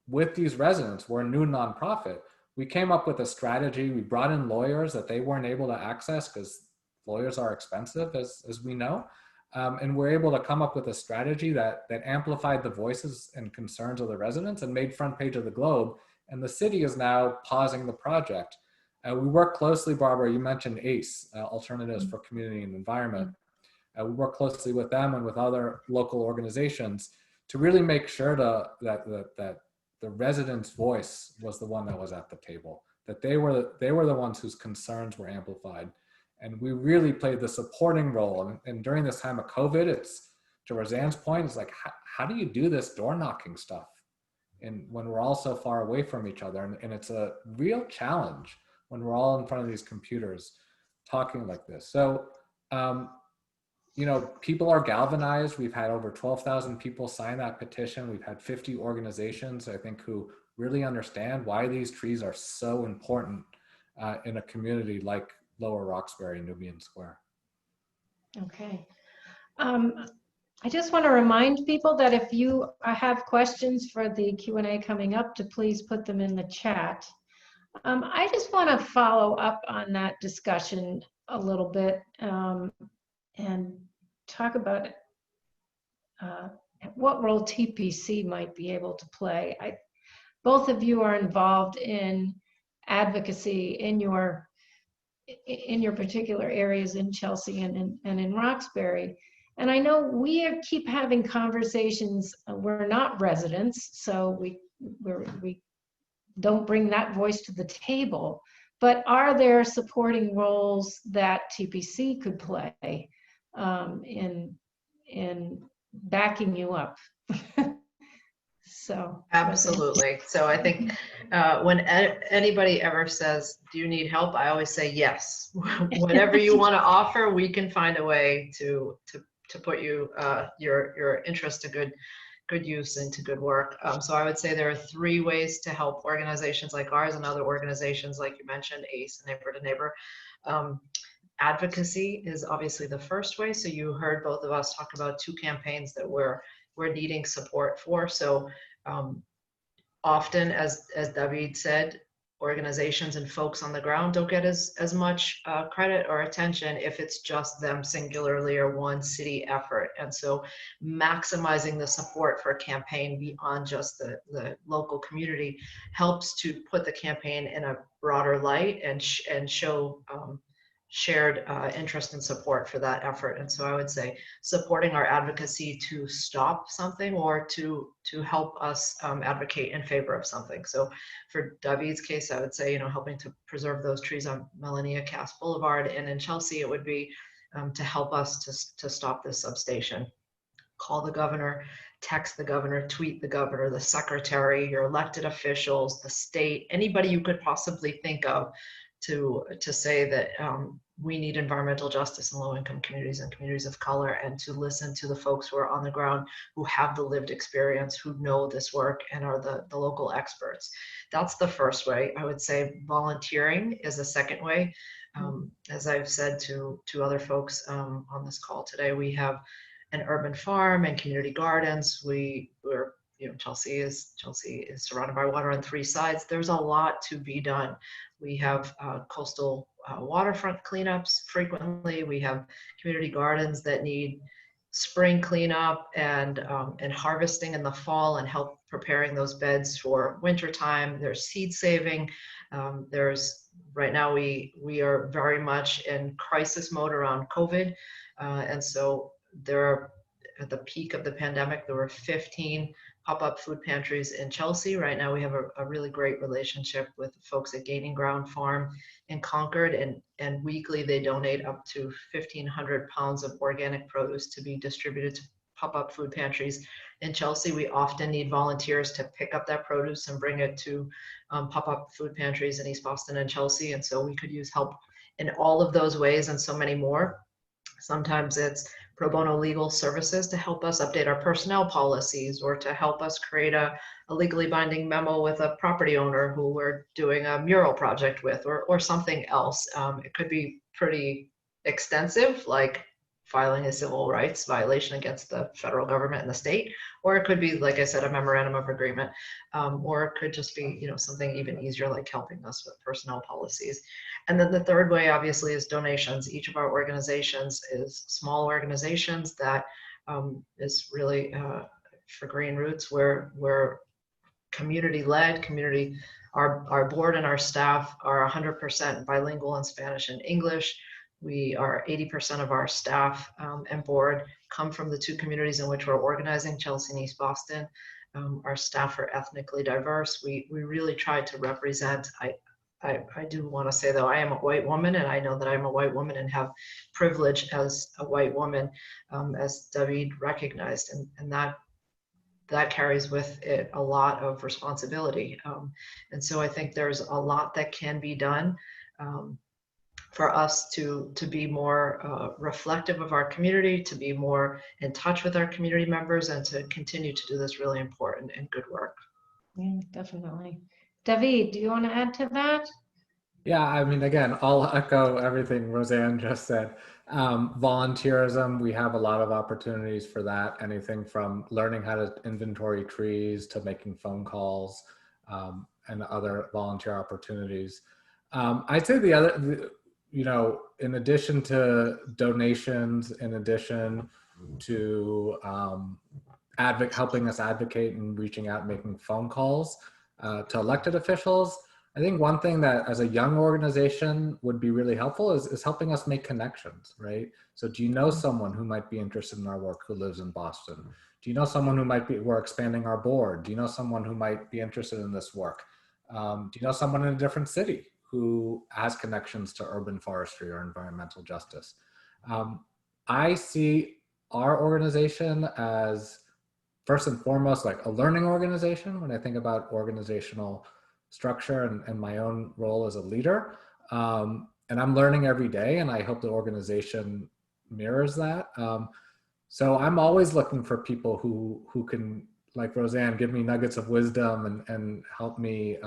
with these residents, we're a new nonprofit, we came up with a strategy. We brought in lawyers that they weren't able to access because lawyers are expensive, as we know. And we're able to come up with a strategy that amplified the voices and concerns of the residents and made front page of the Globe. And the city is now pausing the project. We work closely, Barbara, you mentioned ACE, Alternatives for Community and Environment. We work closely with them and with other local organizations to really make sure that the residents' voice was the one that was at the table, that they were the ones whose concerns were amplified. And we really played the supporting role. And during this time of COVID, it's, to Roseanne's point, it's like, how do you do this door knocking stuff? And when we're all so far away from each other, and it's a real challenge when we're all in front of these computers talking like this. So, people are galvanized. We've had over 12,000 people sign that petition. We've had 50 organizations, I think, who really understand why these trees are so important in a community like Lower Roxbury, Nubian Square. Okay. I just want to remind people that if you have questions for the Q&A coming up, to please put them in the chat. I just want to follow up on that discussion a little bit and talk about what role TPC might be able to play. Both of you are involved in advocacy in your particular areas in Chelsea and in Roxbury. And I know we keep having conversations. We're not residents, so we don't bring that voice to the table. But are there supporting roles that TPC could play in backing you up? So absolutely. So I think when anybody ever says, do you need help? I always say yes. Whatever you want to offer, we can find a way to put your interest to good use and to good work. So I would say there are 3 ways to help organizations like ours and other organizations like you mentioned, ACE, Neighbor to Neighbor. Advocacy is obviously the first way. So you heard both of us talk about 2 campaigns that we're needing support for. So often, as David said, organizations and folks on the ground don't get as much credit or attention if it's just them singularly or one city effort. And so maximizing the support for a campaign beyond just the local community helps to put the campaign in a broader light and show shared interest and support for that effort. And so I would say supporting our advocacy to stop something or to help us advocate in favor of something. So for David's case, I would say, helping to preserve those trees on Melania Cass Boulevard, and in Chelsea, it would be to help us to stop this substation. Call the governor, text the governor, tweet the governor, the secretary, your elected officials, the state, anybody you could possibly think of to say that we need environmental justice in low-income communities and communities of color, and to listen to the folks who are on the ground, who have the lived experience, who know this work and are the local experts. That's the first way. I would say volunteering is a second way. As I've said to other folks on this call today, we have an urban farm and community gardens. We're Chelsea is surrounded by water on 3 sides. There's a lot to be done. We have coastal waterfront cleanups frequently. We have community gardens that need spring cleanup and harvesting in the fall and help preparing those beds for wintertime. There's seed saving. Right now we are very much in crisis mode around COVID. And so at the peak of the pandemic, there were 15 pop-up food pantries in Chelsea. Right now we have a really great relationship with folks at Gaining Ground Farm in Concord, and weekly they donate up to 1,500 pounds of organic produce to be distributed to pop-up food pantries in Chelsea. We often need volunteers to pick up that produce and bring it to pop-up food pantries in East Boston and Chelsea, and so we could use help in all of those ways and so many more. Sometimes it's pro bono legal services to help us update our personnel policies, or to help us create a legally binding memo with a property owner who we're doing a mural project with, or something else. It could be pretty extensive, like filing a civil rights violation against the federal government and the state, or it could be, like I said, a memorandum of agreement, or it could just be something even easier, like helping us with personnel policies. And then the third way, obviously, is donations. Each of our organizations is small organizations that is really for Green Roots. We're community-led. Our board and our staff are 100% bilingual in Spanish and English. We are 80% of our staff and board come from the 2 communities in which we're organizing, Chelsea and East Boston. Our staff are ethnically diverse. We really try to represent. I do want to say, though, I am a white woman, and I know that I'm a white woman and have privilege as a white woman, as David recognized, and that carries with it a lot of responsibility. And so I think there's a lot that can be done for us to be more reflective of our community, to be more in touch with our community members, and to continue to do this really important and good work. Yeah, definitely. David, do you want to add to that? Yeah, I mean, again, I'll echo everything Roseanne just said. Volunteerism, we have a lot of opportunities for that. Anything from learning how to inventory trees to making phone calls and other volunteer opportunities. I'd say the other, in addition to donations, in addition to helping us advocate and reaching out, making phone calls to elected officials, I think one thing that as a young organization would be really helpful is helping us make connections, right? So do you know someone who might be interested in our work who lives in Boston? Do you know someone who we're expanding our board? Do you know someone who might be interested in this work? Do you know someone in a different city who has connections to urban forestry or environmental justice? I see our organization as first and foremost like a learning organization when I think about organizational structure and my own role as a leader. And I'm learning every day, and I hope the organization mirrors that. So I'm always looking for people who can, like Roseanne, give me nuggets of wisdom and help me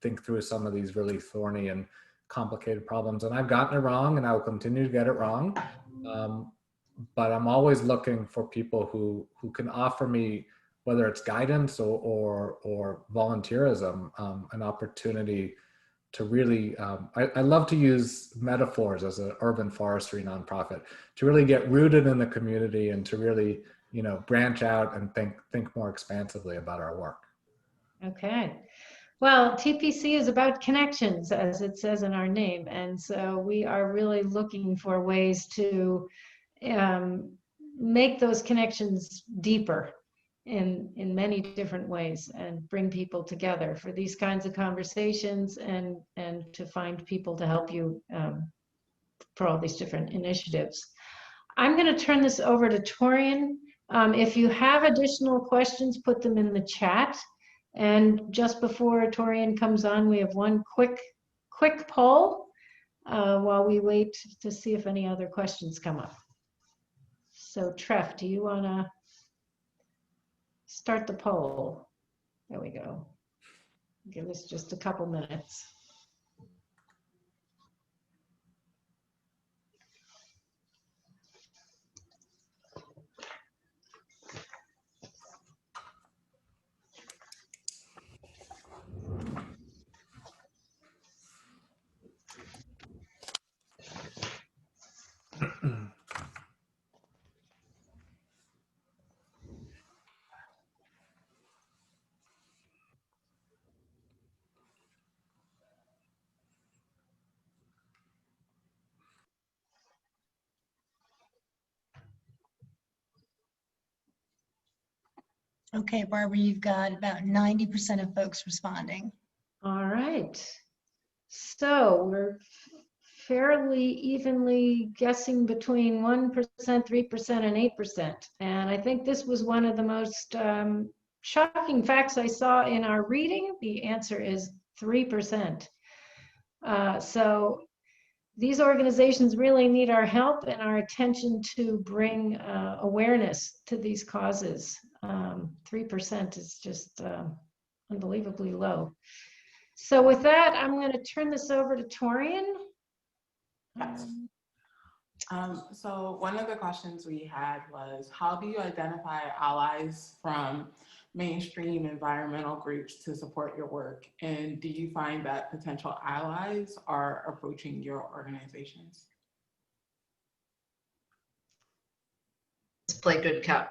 think through some of these really thorny and complicated problems. And I've gotten it wrong, and I will continue to get it wrong. But I'm always looking for people who can offer me, whether it's guidance or volunteerism, an opportunity to really, I love to use metaphors as an urban forestry nonprofit, to really get rooted in the community and to really, branch out and think more expansively about our work. Okay. Well, TPC is about connections, as it says in our name. And so we are really looking for ways to make those connections deeper in many different ways and bring people together for these kinds of conversations and to find people to help you for all these different initiatives. I'm going to turn this over to Torian. If you have additional questions, put them in the chat. And just before Torian comes on, we have one quick poll while we wait to see if any other questions come up. So Treff, do you want to start the poll? There we go. Give us just a couple minutes. Okay, Barbara, you've got about 90% of folks responding. All right. So we're fairly evenly guessing between 1%, 3%, and 8%. And I think this was one of the most shocking facts I saw in our reading. The answer is 3%. So these organizations really need our help and our attention to bring awareness to these causes. 3% is just unbelievably low. So with that, I'm going to turn this over to Torian. So one of the questions we had was, how do you identify allies from mainstream environmental groups to support your work? And do you find that potential allies are approaching your organizations? Let's play good cop,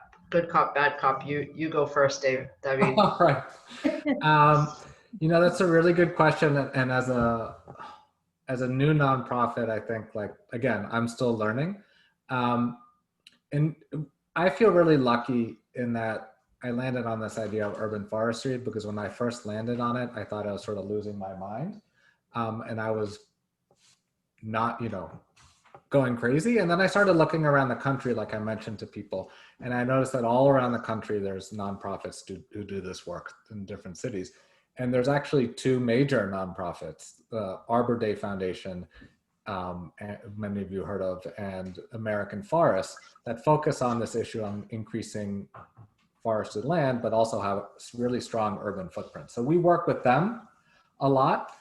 bad cop. You go first, David. All right. That's a really good question. And as a new nonprofit, I think, again, I'm still learning. And I feel really lucky in that I landed on this idea of urban forestry, because when I first landed on it, I thought I was sort of losing my mind. And I was not, going crazy. And then I started looking around the country, like I mentioned to people, and I noticed that all around the country, there's nonprofits who do this work in different cities. And there's actually two major nonprofits, the Arbor Day Foundation, many of you heard of, and American Forests, that focus on this issue on increasing forested land, but also have really strong urban footprints. So we work with them a lot.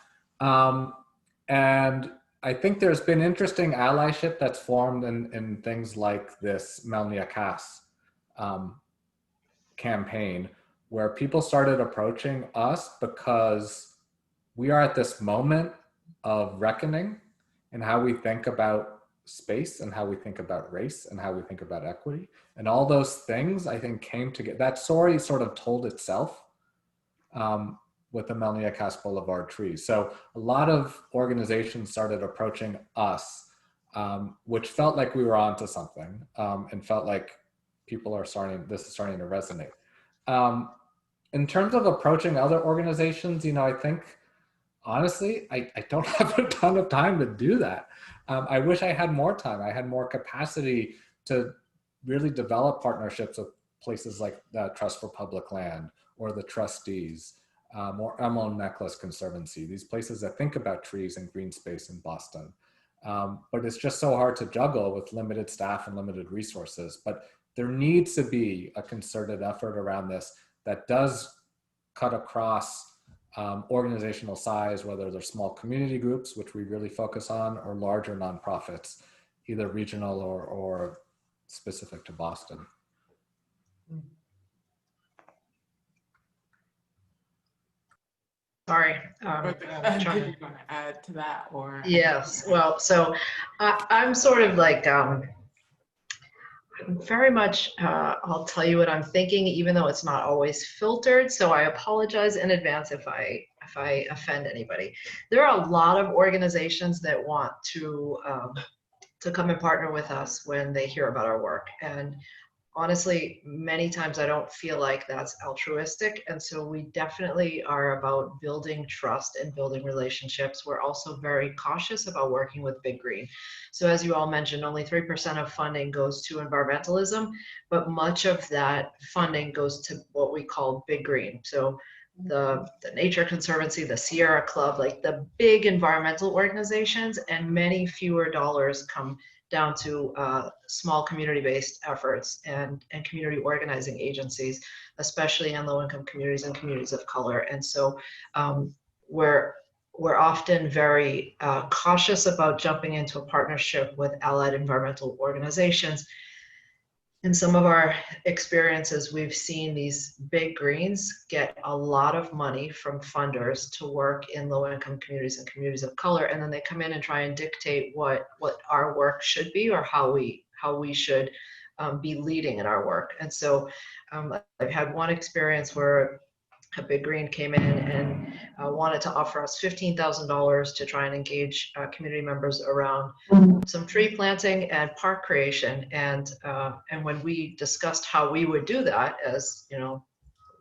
And I think there's been interesting allyship that's formed in things like this Melnia Cass campaign, where people started approaching us because we are at this moment of reckoning in how we think about space and how we think about race and how we think about equity. And all those things, I think, came together. That story sort of told itself with the Melnia Cass Boulevard trees. So a lot of organizations started approaching us, which felt like we were onto something, and felt like this is starting to resonate. In terms of approaching other organizations, I think, honestly, I don't have a ton of time to do that. I wish I had more time. I had more capacity to really develop partnerships with places like the Trust for Public Land or the Trustees, or Emerald Necklace Conservancy, these places that think about trees and green space in Boston. But it's just so hard to juggle with limited staff and limited resources. But there needs to be a concerted effort around this that does cut across organizational size, whether they're small community groups, which we really focus on, or larger nonprofits, either regional or specific to Boston. Sorry. Did you want to add to that, or? Yes. Well, so I'm sort of like very much, I'll tell you what I'm thinking, even though it's not always filtered. So I apologize in advance if I offend anybody. There are a lot of organizations that want to come and partner with us when they hear about our work. And honestly, many times I don't feel like that's altruistic. And so we definitely are about building trust and building relationships. We're also very cautious about working with Big Green. So as you all mentioned, only 3% of funding goes to environmentalism, but much of that funding goes to what we call Big Green. So the Nature Conservancy, the Sierra Club, like the big environmental organizations, and many fewer dollars come down to small community-based efforts and community organizing agencies, especially in low-income communities and communities of color. And so we're often very cautious about jumping into a partnership with allied environmental organizations. In some of our experiences, we've seen these Big Greens get a lot of money from funders to work in low-income communities and communities of color, and then they come in and try and dictate what our work should be, or how we should be leading in our work. And so I've had one experience where a Big Green came in and wanted to offer us $15,000 to try and engage community members around some tree planting and park creation. And when we discussed how we would do that as, you know,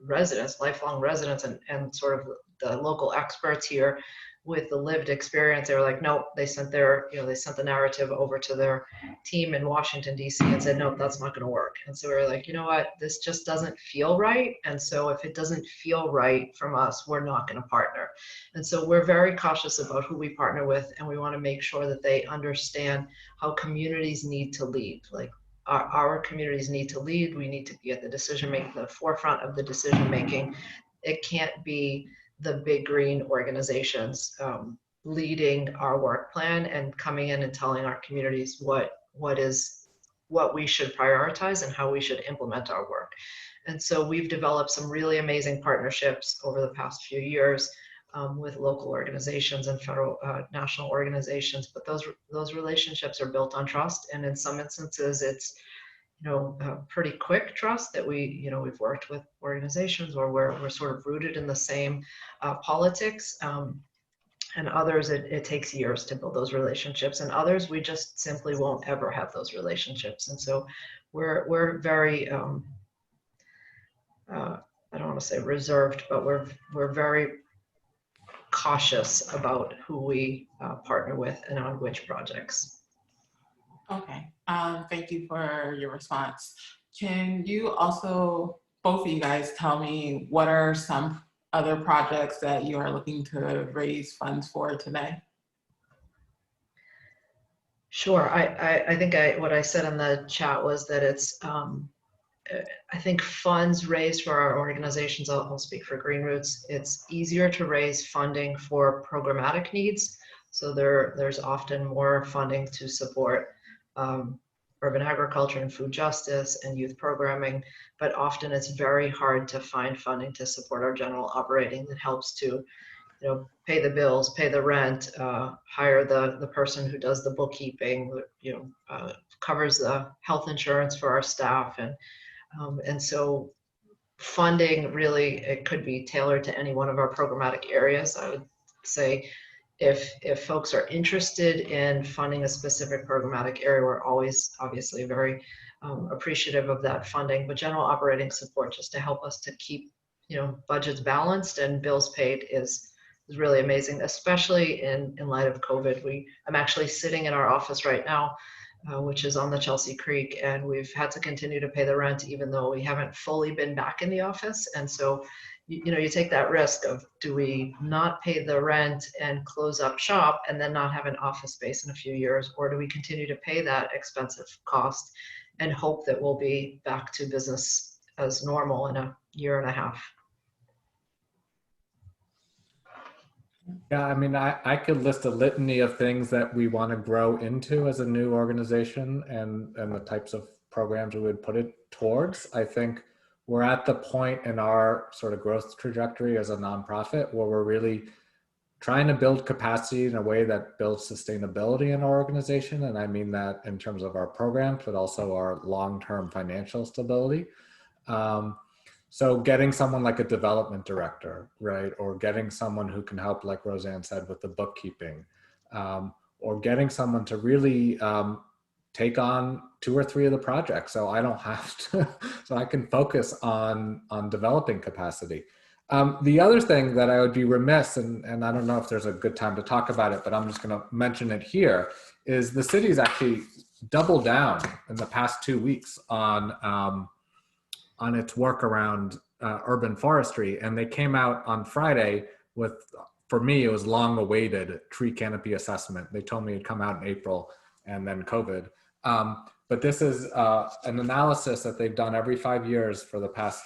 residents, lifelong residents, and sort of the local experts here with the lived experience, they were like, nope. They sent the narrative over to their team in Washington, D.C. and said, nope, that's not going to work. And so we were like, you know what, this just doesn't feel right. And so if it doesn't feel right from us, we're not going to partner. And so we're very cautious about who we partner with, and we want to make sure that they understand how communities need to lead. Like our communities need to lead. We need to be at the the forefront of the decision making. It can't be the Big Green organizations leading our work plan and coming in and telling our communities what we should prioritize and how we should implement our work. And so we've developed some really amazing partnerships over the past few years with local organizations and federal national organizations, but those relationships are built on trust, and in some instances it's pretty quick trust that we've worked with organizations where we're sort of rooted in the same politics, and others it takes years to build those relationships, and others we just simply won't ever have those relationships. And so we're very I don't want to say reserved, but we're very cautious about who we partner with and on which projects. Okay, thank you for your response. Can you also, both of you guys, tell me what are some other projects that you are looking to raise funds for today? Sure. I think what I said in the chat was that it's, I think funds raised for our organizations, I'll speak for Green Roots, it's easier to raise funding for programmatic needs. So there's often more funding to support urban agriculture and food justice and youth programming, but often it's very hard to find funding to support our general operating that helps to pay the bills, pay the rent, hire the person who does the bookkeeping, covers the health insurance for our staff. And so funding really, it could be tailored to any one of our programmatic areas. I would say if folks are interested in funding a specific programmatic area, we're always obviously very appreciative of that funding, but general operating support just to help us to keep budgets balanced and bills paid is really amazing, especially in light of COVID. I'm actually sitting in our office right now, which is on the Chelsea Creek, and we've had to continue to pay the rent even though we haven't fully been back in the office. And so you take that risk of, do we not pay the rent and close up shop and then not have an office space in a few years, or do we continue to pay that expensive cost and hope that we'll be back to business as normal in a year and a half. Yeah, I mean, I could list a litany of things that we want to grow into as a new organization and the types of programs we would put it towards. I think we're at the point in our sort of growth trajectory as a nonprofit where we're really trying to build capacity in a way that builds sustainability in our organization. And I mean that in terms of our programs, but also our long-term financial stability. So getting someone like a development director, right? Or getting someone who can help, like Roseanne said, with the bookkeeping, or getting someone to really take on 2 or 3 of the projects. So I don't have to, so I can focus on developing capacity. The other thing that I would be remiss, and I don't know if there's a good time to talk about it, but I'm just gonna mention it here, is the city's actually doubled down in the past 2 weeks on its work around urban forestry. And they came out on Friday with, for me, it was long awaited tree canopy assessment. They told me it'd come out in April and then COVID. But this is an analysis that they've done every 5 years for the past,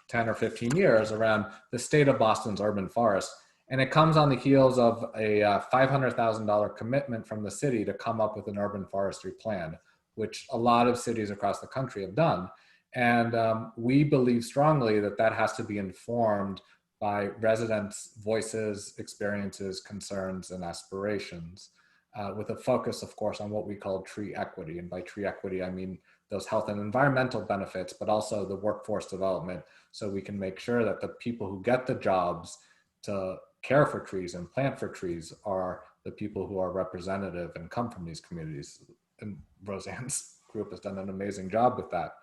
10 or 15 years around the state of Boston's urban forest. And it comes on the heels of a $500,000 commitment from the city to come up with an urban forestry plan, which a lot of cities across the country have done. And we believe strongly that that has to be informed by residents' voices, experiences, concerns, and aspirations, with a focus, of course, on what we call tree equity. And by tree equity, I mean those health and environmental benefits, but also the workforce development, so we can make sure that the people who get the jobs to care for trees and plant for trees are the people who are representative and come from these communities. And Roseanne's group has done an amazing job with that.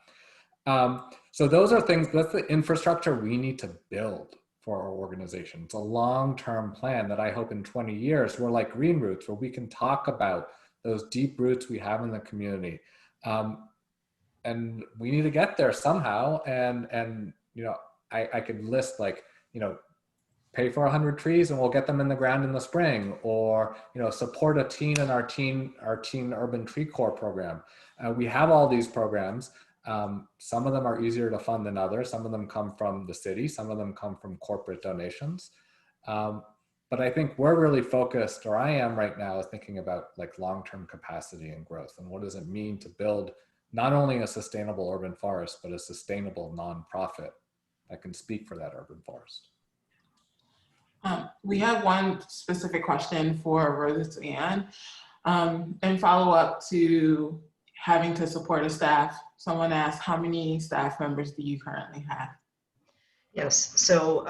So those are things, that's the infrastructure we need to build for our organization. It's a long-term plan that I hope in 20 years, we're like Green Roots, where we can talk about those deep roots we have in the community. And we need to get there somehow. And I could list pay for 100 trees and we'll get them in the ground in the spring, or support a teen in our teen urban tree corps program. We have all these programs. Some of them are easier to fund than others. Some of them come from the city. Some of them come from corporate donations. But I think we're really focused, or I am right now, is thinking about like long-term capacity and growth, and what does it mean to build not only a sustainable urban forest, but a sustainable nonprofit that can speak for that urban forest. We have one specific question for Roseanne, in follow up to having to support a staff. Someone asked, how many staff members do you currently have? Yes, so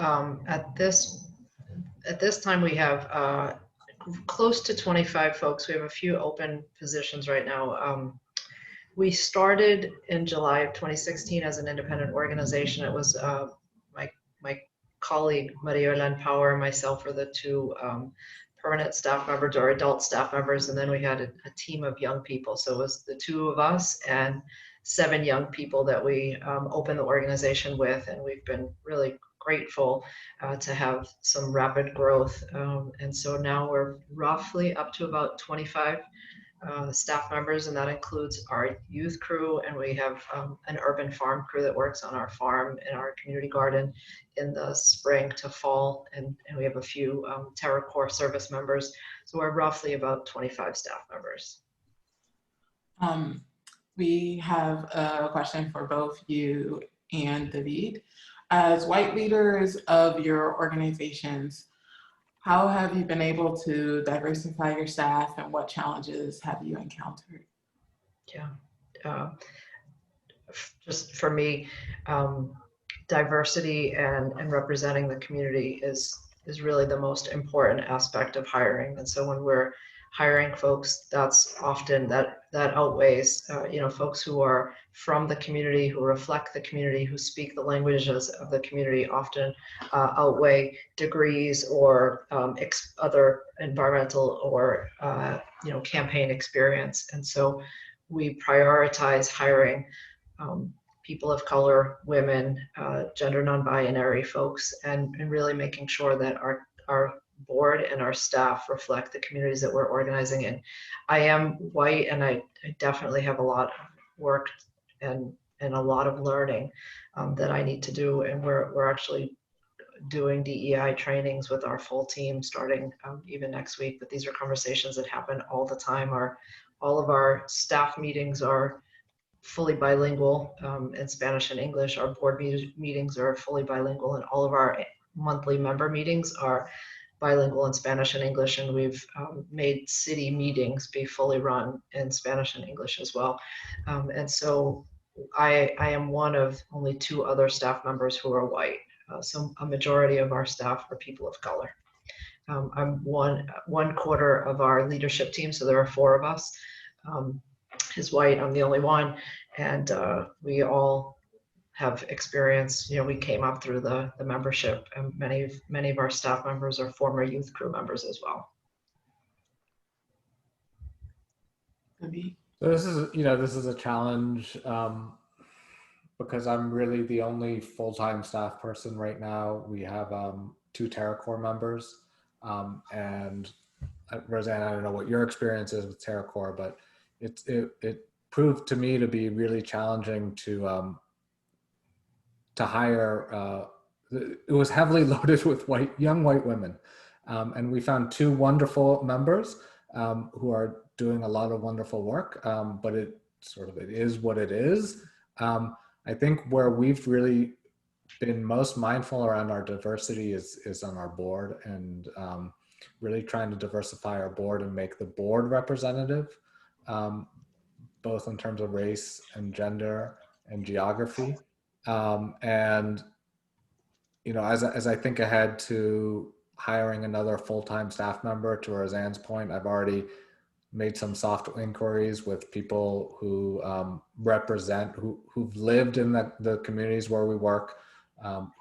at this time we have close to 25 folks. We have a few open positions right now. We started in July of 2016 as an independent organization. It was my colleague Maria Len Power and myself were the 2 permanent staff members or adult staff members, and then we had a team of young people. So it was the 2 of us and 7 young people that we opened the organization with, and we've been really grateful to have some rapid growth. And so now we're roughly up to about 25 staff members, and that includes our youth crew, and we have an urban farm crew that works on our farm and our community garden in the spring to fall, and we have a few Terra Corps service members. So we're roughly about 25 staff members. We have a question for both you and David. As white leaders of your organizations, how have you been able to diversify your staff, and what challenges have you encountered? Yeah, just for me, diversity and representing the community is really the most important aspect of hiring. And so when we're hiring folks, that's often that outweighs folks who are from the community, who reflect the community, who speak the languages of the community, often outweigh degrees or other environmental or campaign experience. And so we prioritize hiring people of color, women, gender non-binary folks, and really making sure that our board and our staff reflect the communities that we're organizing in. I am white, and I definitely have a lot of work and a lot of learning that I need to do. And we're actually doing DEI trainings with our full team starting even next week. But these are conversations that happen all the time. All of our staff meetings are fully bilingual in Spanish and English. Our board meetings are fully bilingual, and all of our monthly member meetings are bilingual in Spanish and English. And we've made city meetings be fully run in Spanish and English as well. And so I am one of only 2 other staff members who are white. So a majority of our staff are people of color. I'm one quarter of our leadership team, so there are 4 of us. Is white, I'm the only one, and we all have experience. You know, we came up through the membership, and many of our staff members are former youth crew members as well. So this is a challenge because I'm really the only full-time staff person right now. We have 2 TerraCore members, and Roseanne, I don't know what your experience is with TerraCore, but it proved to me to be really challenging to hire. It was heavily loaded with young white women, and we found 2 wonderful members who are doing a lot of wonderful work. But it is what it is. I think where we've really been most mindful around our diversity is on our board, and really trying to diversify our board and make the board representative, both in terms of race and gender and geography. And, you know, as I think ahead to hiring another full-time staff member, to Roseanne's point, I've already made some soft inquiries with people who who've lived in the communities where we work,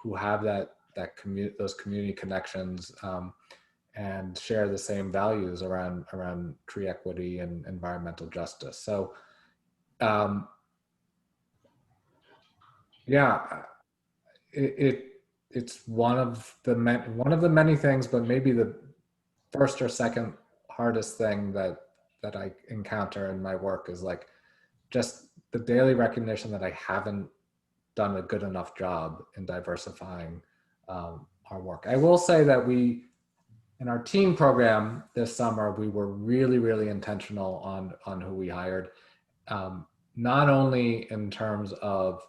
who have those community connections, and share the same values around tree equity and environmental justice. So, yeah, it's one of the many things, but maybe the first or second hardest thing that I encounter in my work is like just the daily recognition that I haven't done a good enough job in diversifying our work. I will say that in our teen program this summer, we were really, really intentional on who we hired, not only in terms of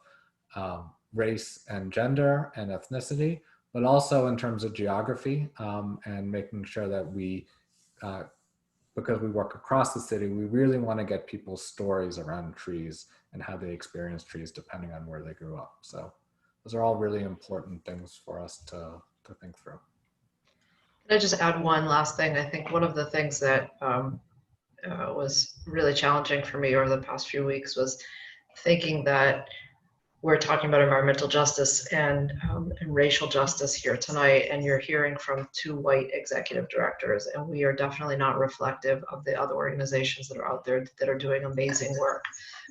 race and gender and ethnicity, but also in terms of geography, and making sure that we, because we work across the city, we really want to get people's stories around trees and how they experience trees depending on where they grew up. So those are all really important things for us to think through. Can I just add one last thing? I think one of the things that was really challenging for me over the past few weeks was thinking that we're talking about environmental justice and racial justice here tonight, and you're hearing from 2 white executive directors, and we are definitely not reflective of the other organizations that are out there that are doing amazing work.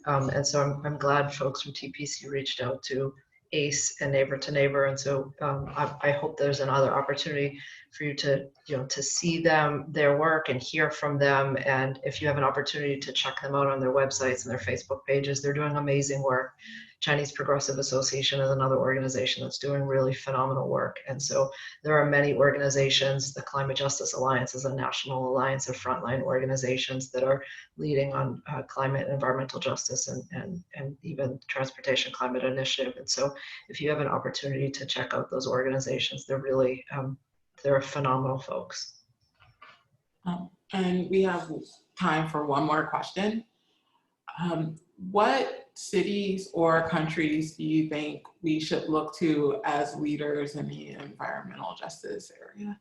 And so I'm glad folks from TPC reached out to ACE and Neighbor to Neighbor, and so I hope there's another opportunity for you to see their work and hear from them. And if you have an opportunity to check them out on their websites and their Facebook pages, they're doing amazing work. Chinese Progressive Association is another organization that's doing really phenomenal work. And so there are many organizations. The Climate Justice Alliance is a national alliance of frontline organizations that are leading on climate and environmental justice and even transportation climate initiative. And so if you have an opportunity to check out those organizations, they're really, they're phenomenal folks. And we have time for one more question. What cities or countries do you think we should look to as leaders in the environmental justice area?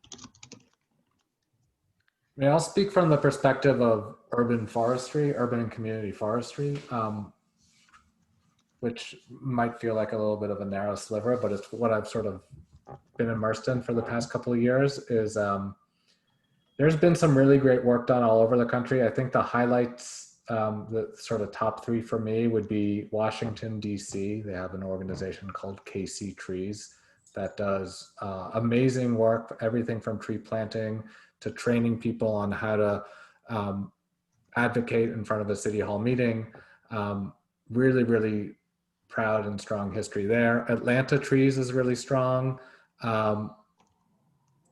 I'll speak from the perspective of urban and community forestry, which might feel like a little bit of a narrow sliver, but it's what I've sort of been immersed in for the past couple of years. Is there's been some really great work done all over the country. I think the highlights, the sort of top 3 for me would be Washington, DC. They have an organization called KC Trees that does amazing work, everything from tree planting to training people on how to advocate in front of a city hall meeting, really, really proud and strong history there. Atlanta Trees is really strong.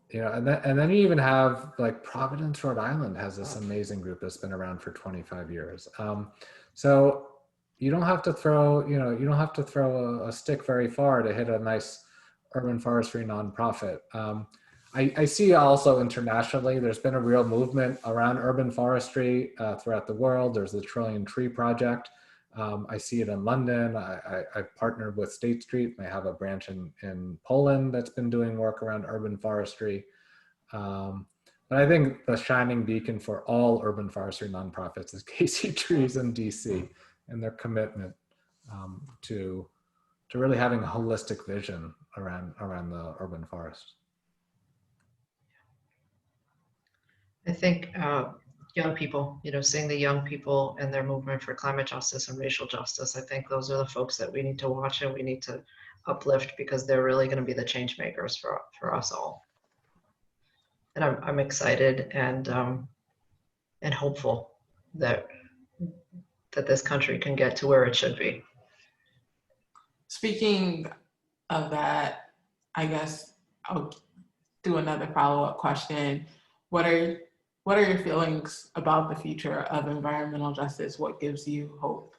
You know, and then you even have like Providence, Rhode Island has this amazing group that's been around for 25 years. So you don't have to throw, you know, you don't have to throw a stick very far to hit a nice urban forestry nonprofit. I see also internationally, there's been a real movement around urban forestry throughout the world. There's the Trillion Tree Project. I see it in London. I've partnered with State Street. They have a branch in Poland that's been doing work around urban forestry. But I think the shining beacon for all urban forestry nonprofits is Casey Trees in DC and their commitment to really having a holistic vision around the urban forest. I think young people, you know, seeing the young people and their movement for climate justice and racial justice, I think those are the folks that we need to watch and we need to uplift because they're really going to be the change makers for us all. And I'm excited and hopeful that this country can get to where it should be. Speaking of that, I guess I'll do another follow-up question. What are your feelings about the future of environmental justice? What gives you hope?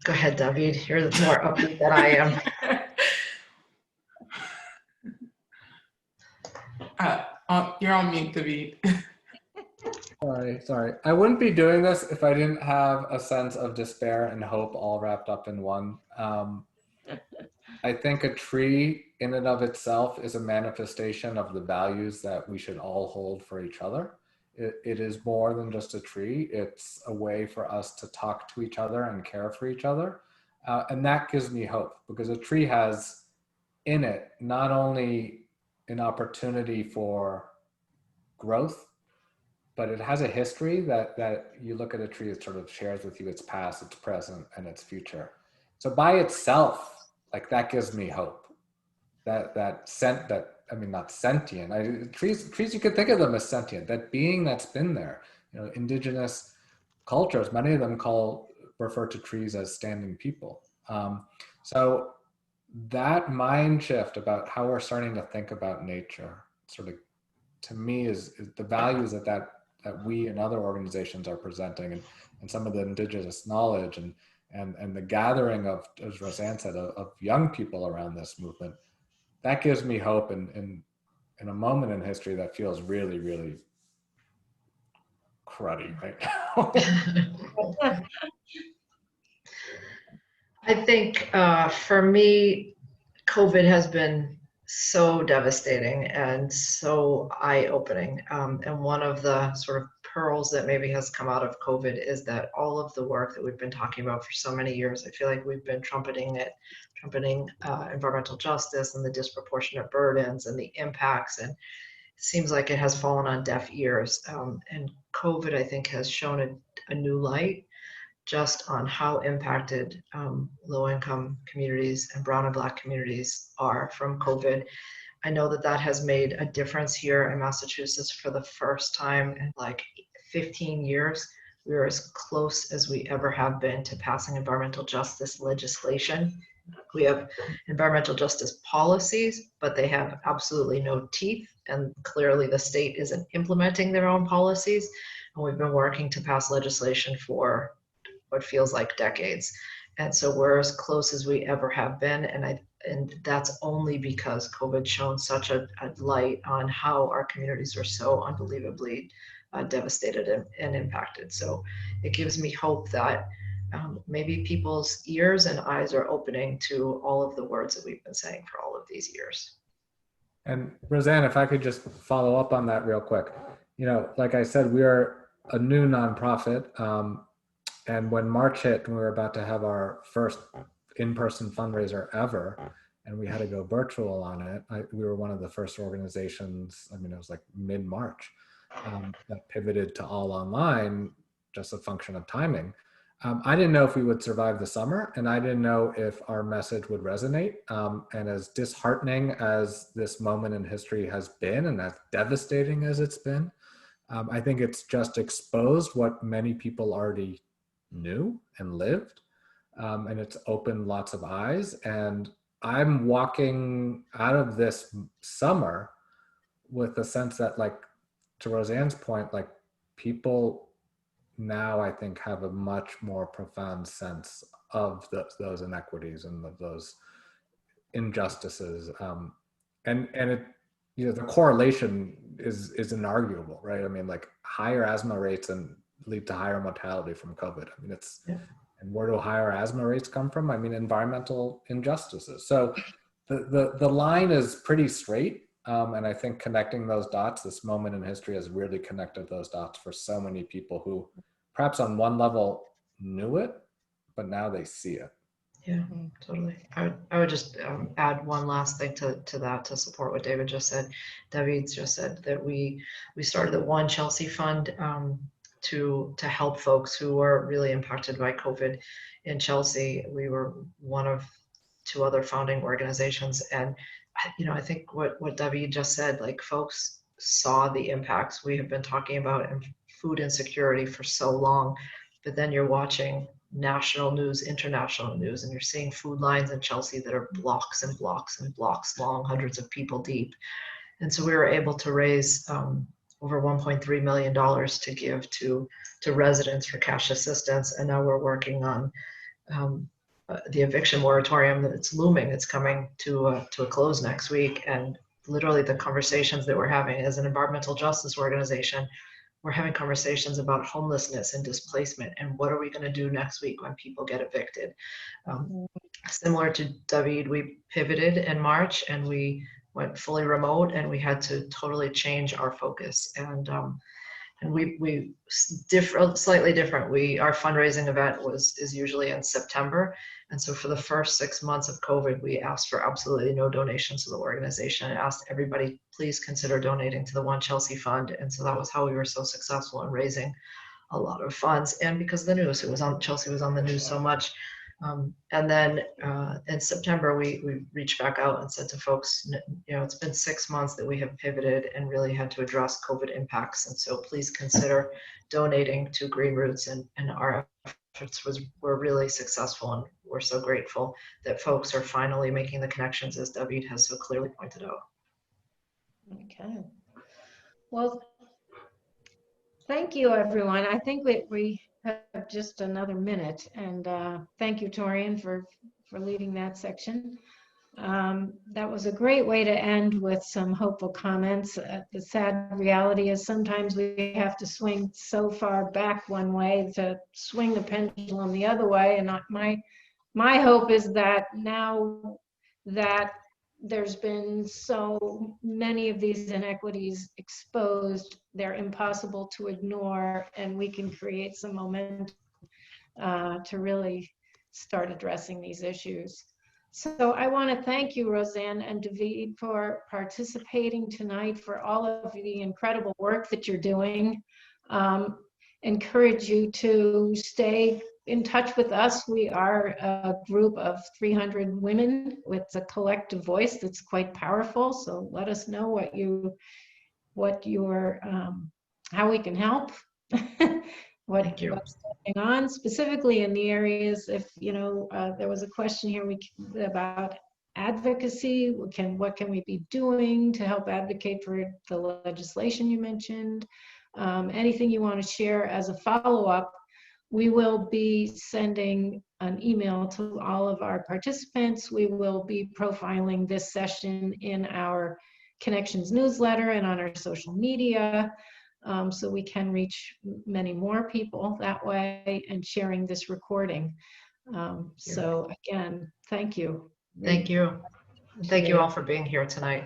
Go ahead, David. You're more upbeat than I am. You're on mute, David. Sorry. I wouldn't be doing this if I didn't have a sense of despair and hope all wrapped up in one. I think a tree in and of itself is a manifestation of the values that we should all hold for each other. It is more than just a tree. It's a way for us to talk to each other and care for each other. And that gives me hope because a tree has in it not only an opportunity for growth, but it has a history that you look at a tree, it sort of shares with you its past, its present, and its future. So by itself, like that gives me hope. Not sentient. Trees, you could think of them as sentient. That being that's been there. You know, indigenous cultures, many of them refer to trees as standing people. So that mind shift about how we're starting to think about nature, sort of, to me, is the values that we and other organizations are presenting, and some of the indigenous knowledge and the gathering of, as Roseanne said, of young people around this movement. That gives me hope in a moment in history that feels really, really cruddy right now. I think for me, COVID has been so devastating and so eye-opening. And one of the sort of pearls that maybe has come out of COVID is that all of the work that we've been talking about for so many years, I feel like we've been trumpeting environmental justice and the disproportionate burdens and the impacts, and it seems like it has fallen on deaf ears. And COVID, I think, has shown a new light just on how impacted low-income communities and brown and black communities are from COVID. I know that has made a difference here in Massachusetts for the first time in like 15 years. We are as close as we ever have been to passing environmental justice legislation. We have environmental justice policies, but they have absolutely no teeth, and clearly the state isn't implementing their own policies. And we've been working to pass legislation for what feels like decades. And so we're as close as we ever have been. And that's only because COVID shone such a light on how our communities are so unbelievably devastated and impacted. So it gives me hope that maybe people's ears and eyes are opening to all of the words that we've been saying for all of these years. And Roseanne, if I could just follow up on that real quick. You know, like I said, we are a new nonprofit. And when March hit, we were about to have our first in-person fundraiser ever, and we had to go virtual on it. We were one of the first organizations, I mean, it was like mid-March, that pivoted to all online, just a function of timing. I didn't know if we would survive the summer, and I didn't know if our message would resonate. And as disheartening as this moment in history has been, and as devastating as it's been, I think it's just exposed what many people already knew and lived, and it's opened lots of eyes. And I'm walking out of this summer with a sense that, like, to Roseanne's point, like, people now I think have a much more profound sense of those inequities and of those injustices, and it, you know, the correlation is inarguable, right? I mean, like, higher asthma rates and lead to higher mortality from COVID. I mean, it's, Yeah. and where do higher asthma rates come from? I mean, environmental injustices. So the line is pretty straight. And I think connecting those dots, this moment in history has really connected those dots for so many people who perhaps on one level knew it, but now they see it. Yeah, totally. I would just add one last thing to that to support what David just said. David just said that we started the One Chelsea Fund to help folks who were really impacted by COVID in Chelsea. We were one of two other founding organizations, and you know, I think what David just said, like, folks saw the impacts we have been talking about in food insecurity for so long, but then you're watching national news, international news, and you're seeing food lines in Chelsea that are blocks and blocks and blocks long, hundreds of people deep. And so we were able to raise over $1.3 million to give to residents for cash assistance. And now we're working on the eviction moratorium that's looming. It's coming to a close next week. And literally the conversations that we're having as an environmental justice organization, we're having conversations about homelessness and displacement and what are we going to do next week when people get evicted. Similar to David, we pivoted in March and we went fully remote, and we had to totally change our focus. And we slightly different. Our fundraising event is usually in September. And so for the first 6 months of COVID, we asked for absolutely no donations to the organization and asked everybody, please consider donating to the One Chelsea Fund. And so that was how we were so successful in raising a lot of funds. And because of the news, Chelsea was on the news so much. And then in September, we reached back out and said to folks, you know, it's been 6 months that we have pivoted and really had to address COVID impacts. And so please consider donating to Green Roots. And our efforts were really successful. And we're so grateful that folks are finally making the connections, as David has so clearly pointed out. Okay. Well, thank you, everyone. I think we have just another minute, and thank you, Torian, for leading that section. That was a great way to end with some hopeful comments. The sad reality is sometimes we have to swing so far back one way to swing the pendulum the other way. And my hope is that now that there's been so many of these inequities exposed, they're impossible to ignore, and we can create some momentum to really start addressing these issues. So I want to thank you, Roseanne and David, for participating tonight, for all of the incredible work that you're doing. Encourage you to stay in touch with us. We are a group of 300 women with a collective voice that's quite powerful. So let us know how we can help. What's going on specifically in the areas. If there was a question here about advocacy, what can we be doing to help advocate for the legislation you mentioned? Anything you want to share as a follow-up. We will be sending an email to all of our participants. We will be profiling this session in our Connections newsletter and on our social media, so we can reach many more people that way, and sharing this recording. So again, thank you. Thank you. Thank you all for being here tonight.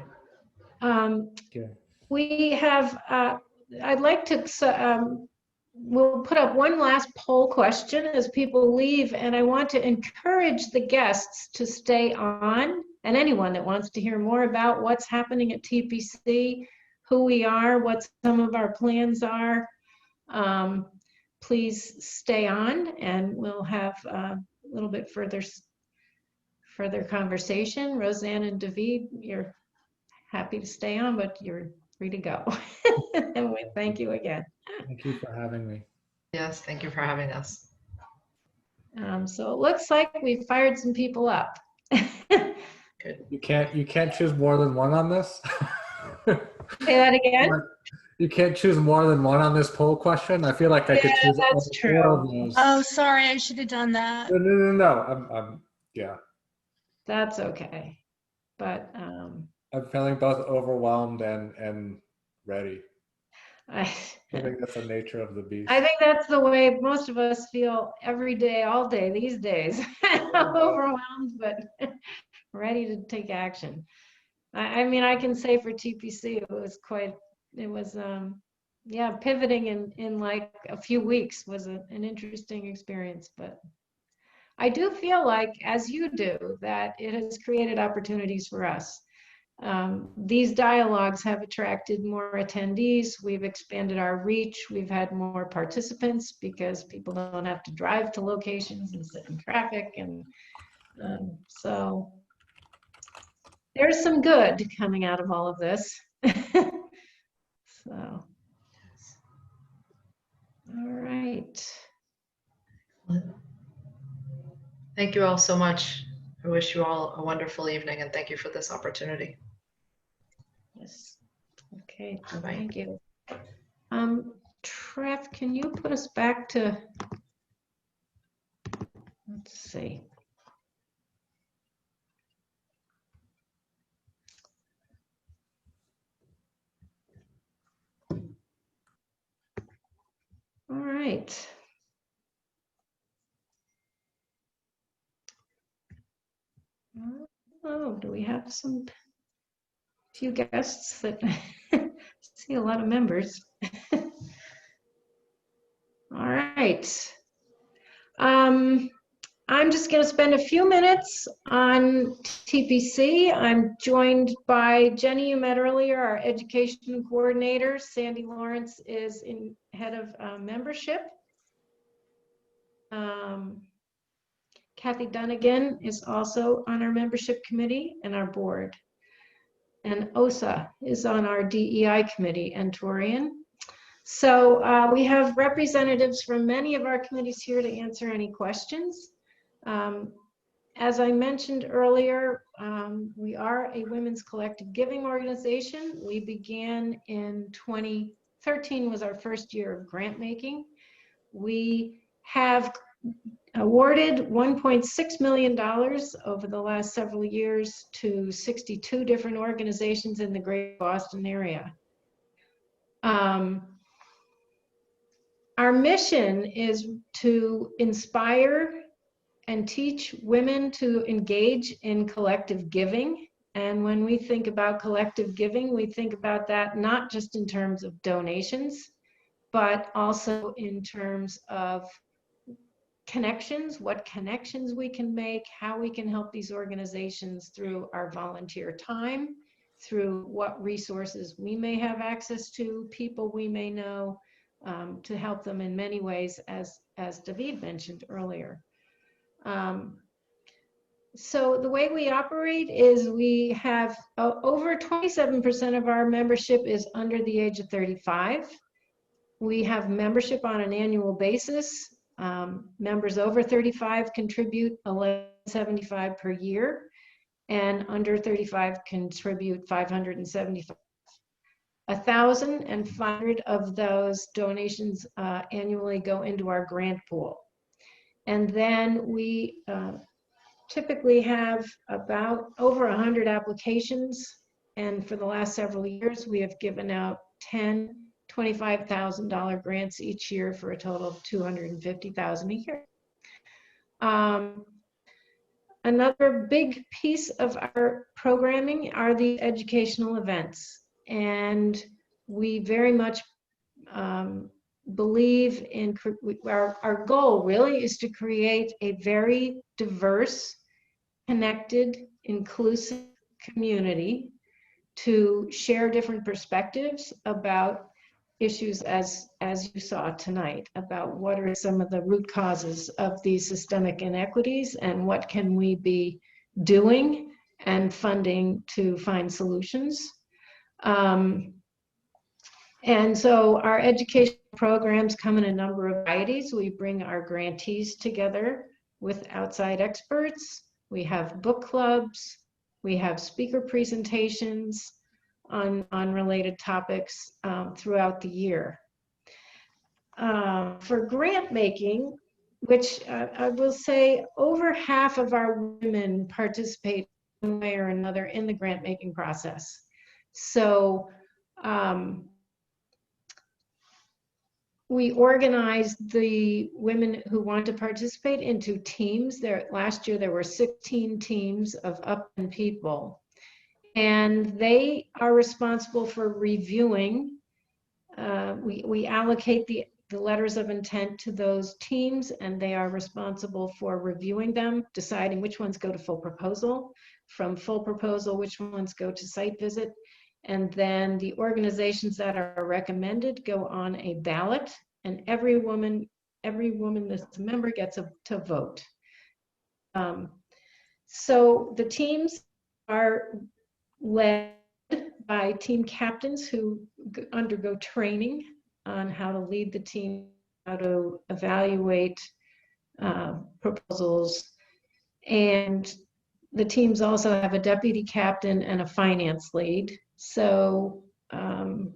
We have, I'd like to, we'll put up one last poll question as people leave, and I want to encourage the guests to stay on, and anyone that wants to hear more about what's happening at TPC, who we are, what some of our plans are. Please stay on, and we'll have a little bit further conversation. Roseanne and David, you're happy to stay on, but you're free to go. And we thank you again. Thank you for having me. Yes, thank you for having us. So it looks like we fired some people up. Good. You can't choose more than one on this. Say that again? You can't choose more than one on this poll question. I feel like I could Yeah, choose all that's four of true. those. Oh, sorry, I should have done that. No. Yeah. That's okay. But I'm feeling both overwhelmed and ready. I I think that's the nature of the beast. I think that's the way most of us feel every day, all day these days. Overwhelmed, but ready to take action. I mean, I can say for TPC, yeah, pivoting in like a few weeks was an interesting experience, but I do feel like, as you do, that it has created opportunities for us. These dialogues have attracted more attendees. We've expanded our reach. We've had more participants because people don't have to drive to locations and sit in traffic. And so there's some good coming out of all of this. So, all right. Thank you all so much. I wish you all a wonderful evening and thank you for this opportunity. Yes. Okay. Bye-bye. Thank you. Trev, can you put us back to, let's see. All right. Oh, do we have some few guests that see a lot of members? All right. I'm just going to spend a few minutes on TPC. I'm joined by Jenny, you met earlier, our education coordinator. Sandy Lawrence is head of membership. Kathy Dunnigan is also on our membership committee and our board. And Osa is on our DEI committee, and Torian. So we have representatives from many of our committees here to answer any questions. As I mentioned earlier, we are a women's collective giving organization. We began in 2013 was our first year of grant making. We have awarded $1.6 million over the last several years to 62 different organizations in the Greater Boston area. Our mission is to inspire and teach women to engage in collective giving. And when we think about collective giving, we think about that not just in terms of donations, but also in terms of connections, what connections we can make, how we can help these organizations through our volunteer time, through what resources we may have access to, people we may know, to help them in many ways, as David mentioned earlier. So the way we operate is we have over 27% of our membership is under the age of 35. We have membership on an annual basis. Members over 35 contribute $11.75 per year, and under 35 contribute $575. 1,500 of those donations annually go into our grant pool. And then we typically have about over 100 applications. And for the last several years, we have given out 10 $25,000 grants each year for a total of $250,000 a year. Another big piece of our programming are the educational events. And we very much believe in, our goal really is to create a very diverse, connected, inclusive community to share different perspectives about issues as you saw tonight, about what are some of the root causes of these systemic inequities and what can we be doing and funding to find solutions. And so our education programs come in a number of varieties. We bring our grantees together with outside experts. We have book clubs. We have speaker presentations on related topics throughout the year. For grant making, which I will say over half of our women participate one way or another in the grant making process. So we organized the women who want to participate into teams. Last year there were 16 teams of up to 10 people, and they are responsible for reviewing. We allocate the letters of intent to those teams, and they are responsible for reviewing them, deciding which ones go to full proposal, from full proposal, which ones go to site visit. And then the organizations that are recommended go on a ballot, and every woman that's a member gets to vote. So the teams are led by team captains who undergo training on how to lead the team, how to evaluate proposals. And the teams also have a deputy captain and a finance lead. So, and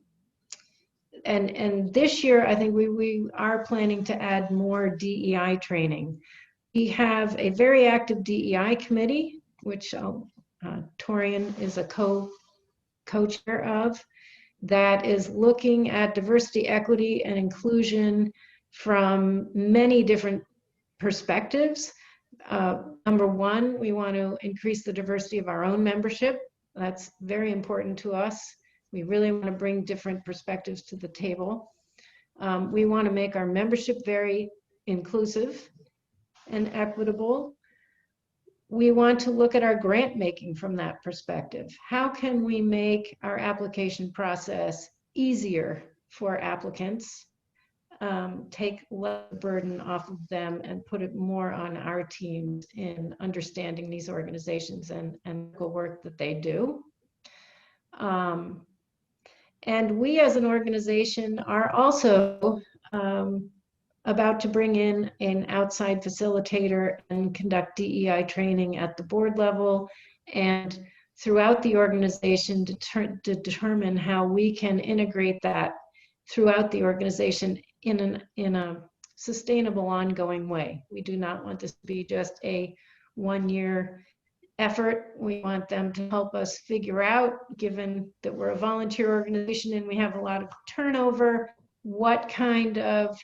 this year, I think we are planning to add more DEI training. We have a very active DEI committee, which Torian is a co-chair of, that is looking at diversity, equity, and inclusion from many different perspectives. Number one, we want to increase the diversity of our own membership. That's very important to us. We really want to bring different perspectives to the table. We want to make our membership very inclusive and equitable. We want to look at our grant making from that perspective. How can we make our application process easier for applicants, take less burden off of them, and put it more on our teams in understanding these organizations and the work that they do. And we as an organization are also about to bring in an outside facilitator and conduct DEI training at the board level and throughout the organization to determine how we can integrate that throughout the organization in a sustainable, ongoing way. We do not want this to be just a one-year effort. We want them to help us figure out, given that we're a volunteer organization and we have a lot of turnover, what kind of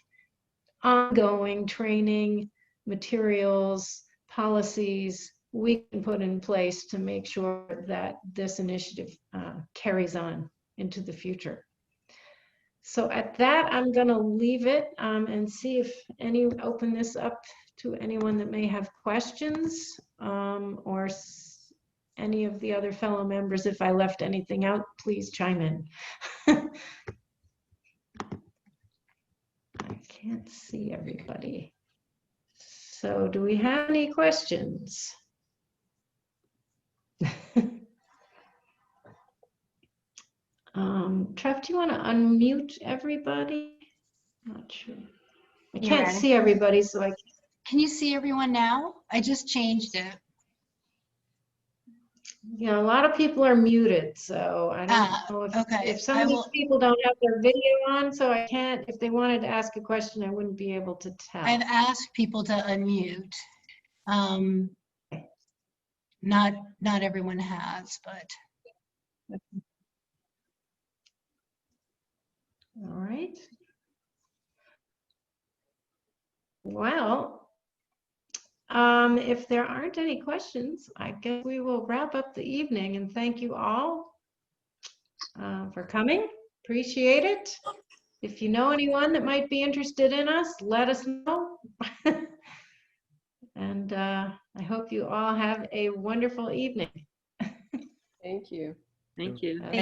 ongoing training, materials, policies we can put in place to make sure that this initiative carries on into the future. So at that, I'm going to leave it and see if open this up to anyone that may have questions or any of the other fellow members. If I left anything out, please chime in. I can't see everybody. So do we have any questions? Trev, do you want to unmute everybody? Not sure. I can't see everybody, so I Can you see everyone now? I just changed it. You know, a lot of people are muted, so I don't know if some of these people don't have their video on, so I can't, if they wanted to ask a question, I wouldn't be able to tell. I've asked people to unmute. Not everyone has, but. All right. Well, if there aren't any questions, I guess we will wrap up the evening, and thank you all for coming. Appreciate it. If you know anyone that might be interested in us, let us know. And I hope you all have a wonderful evening. Thank you. Thank you.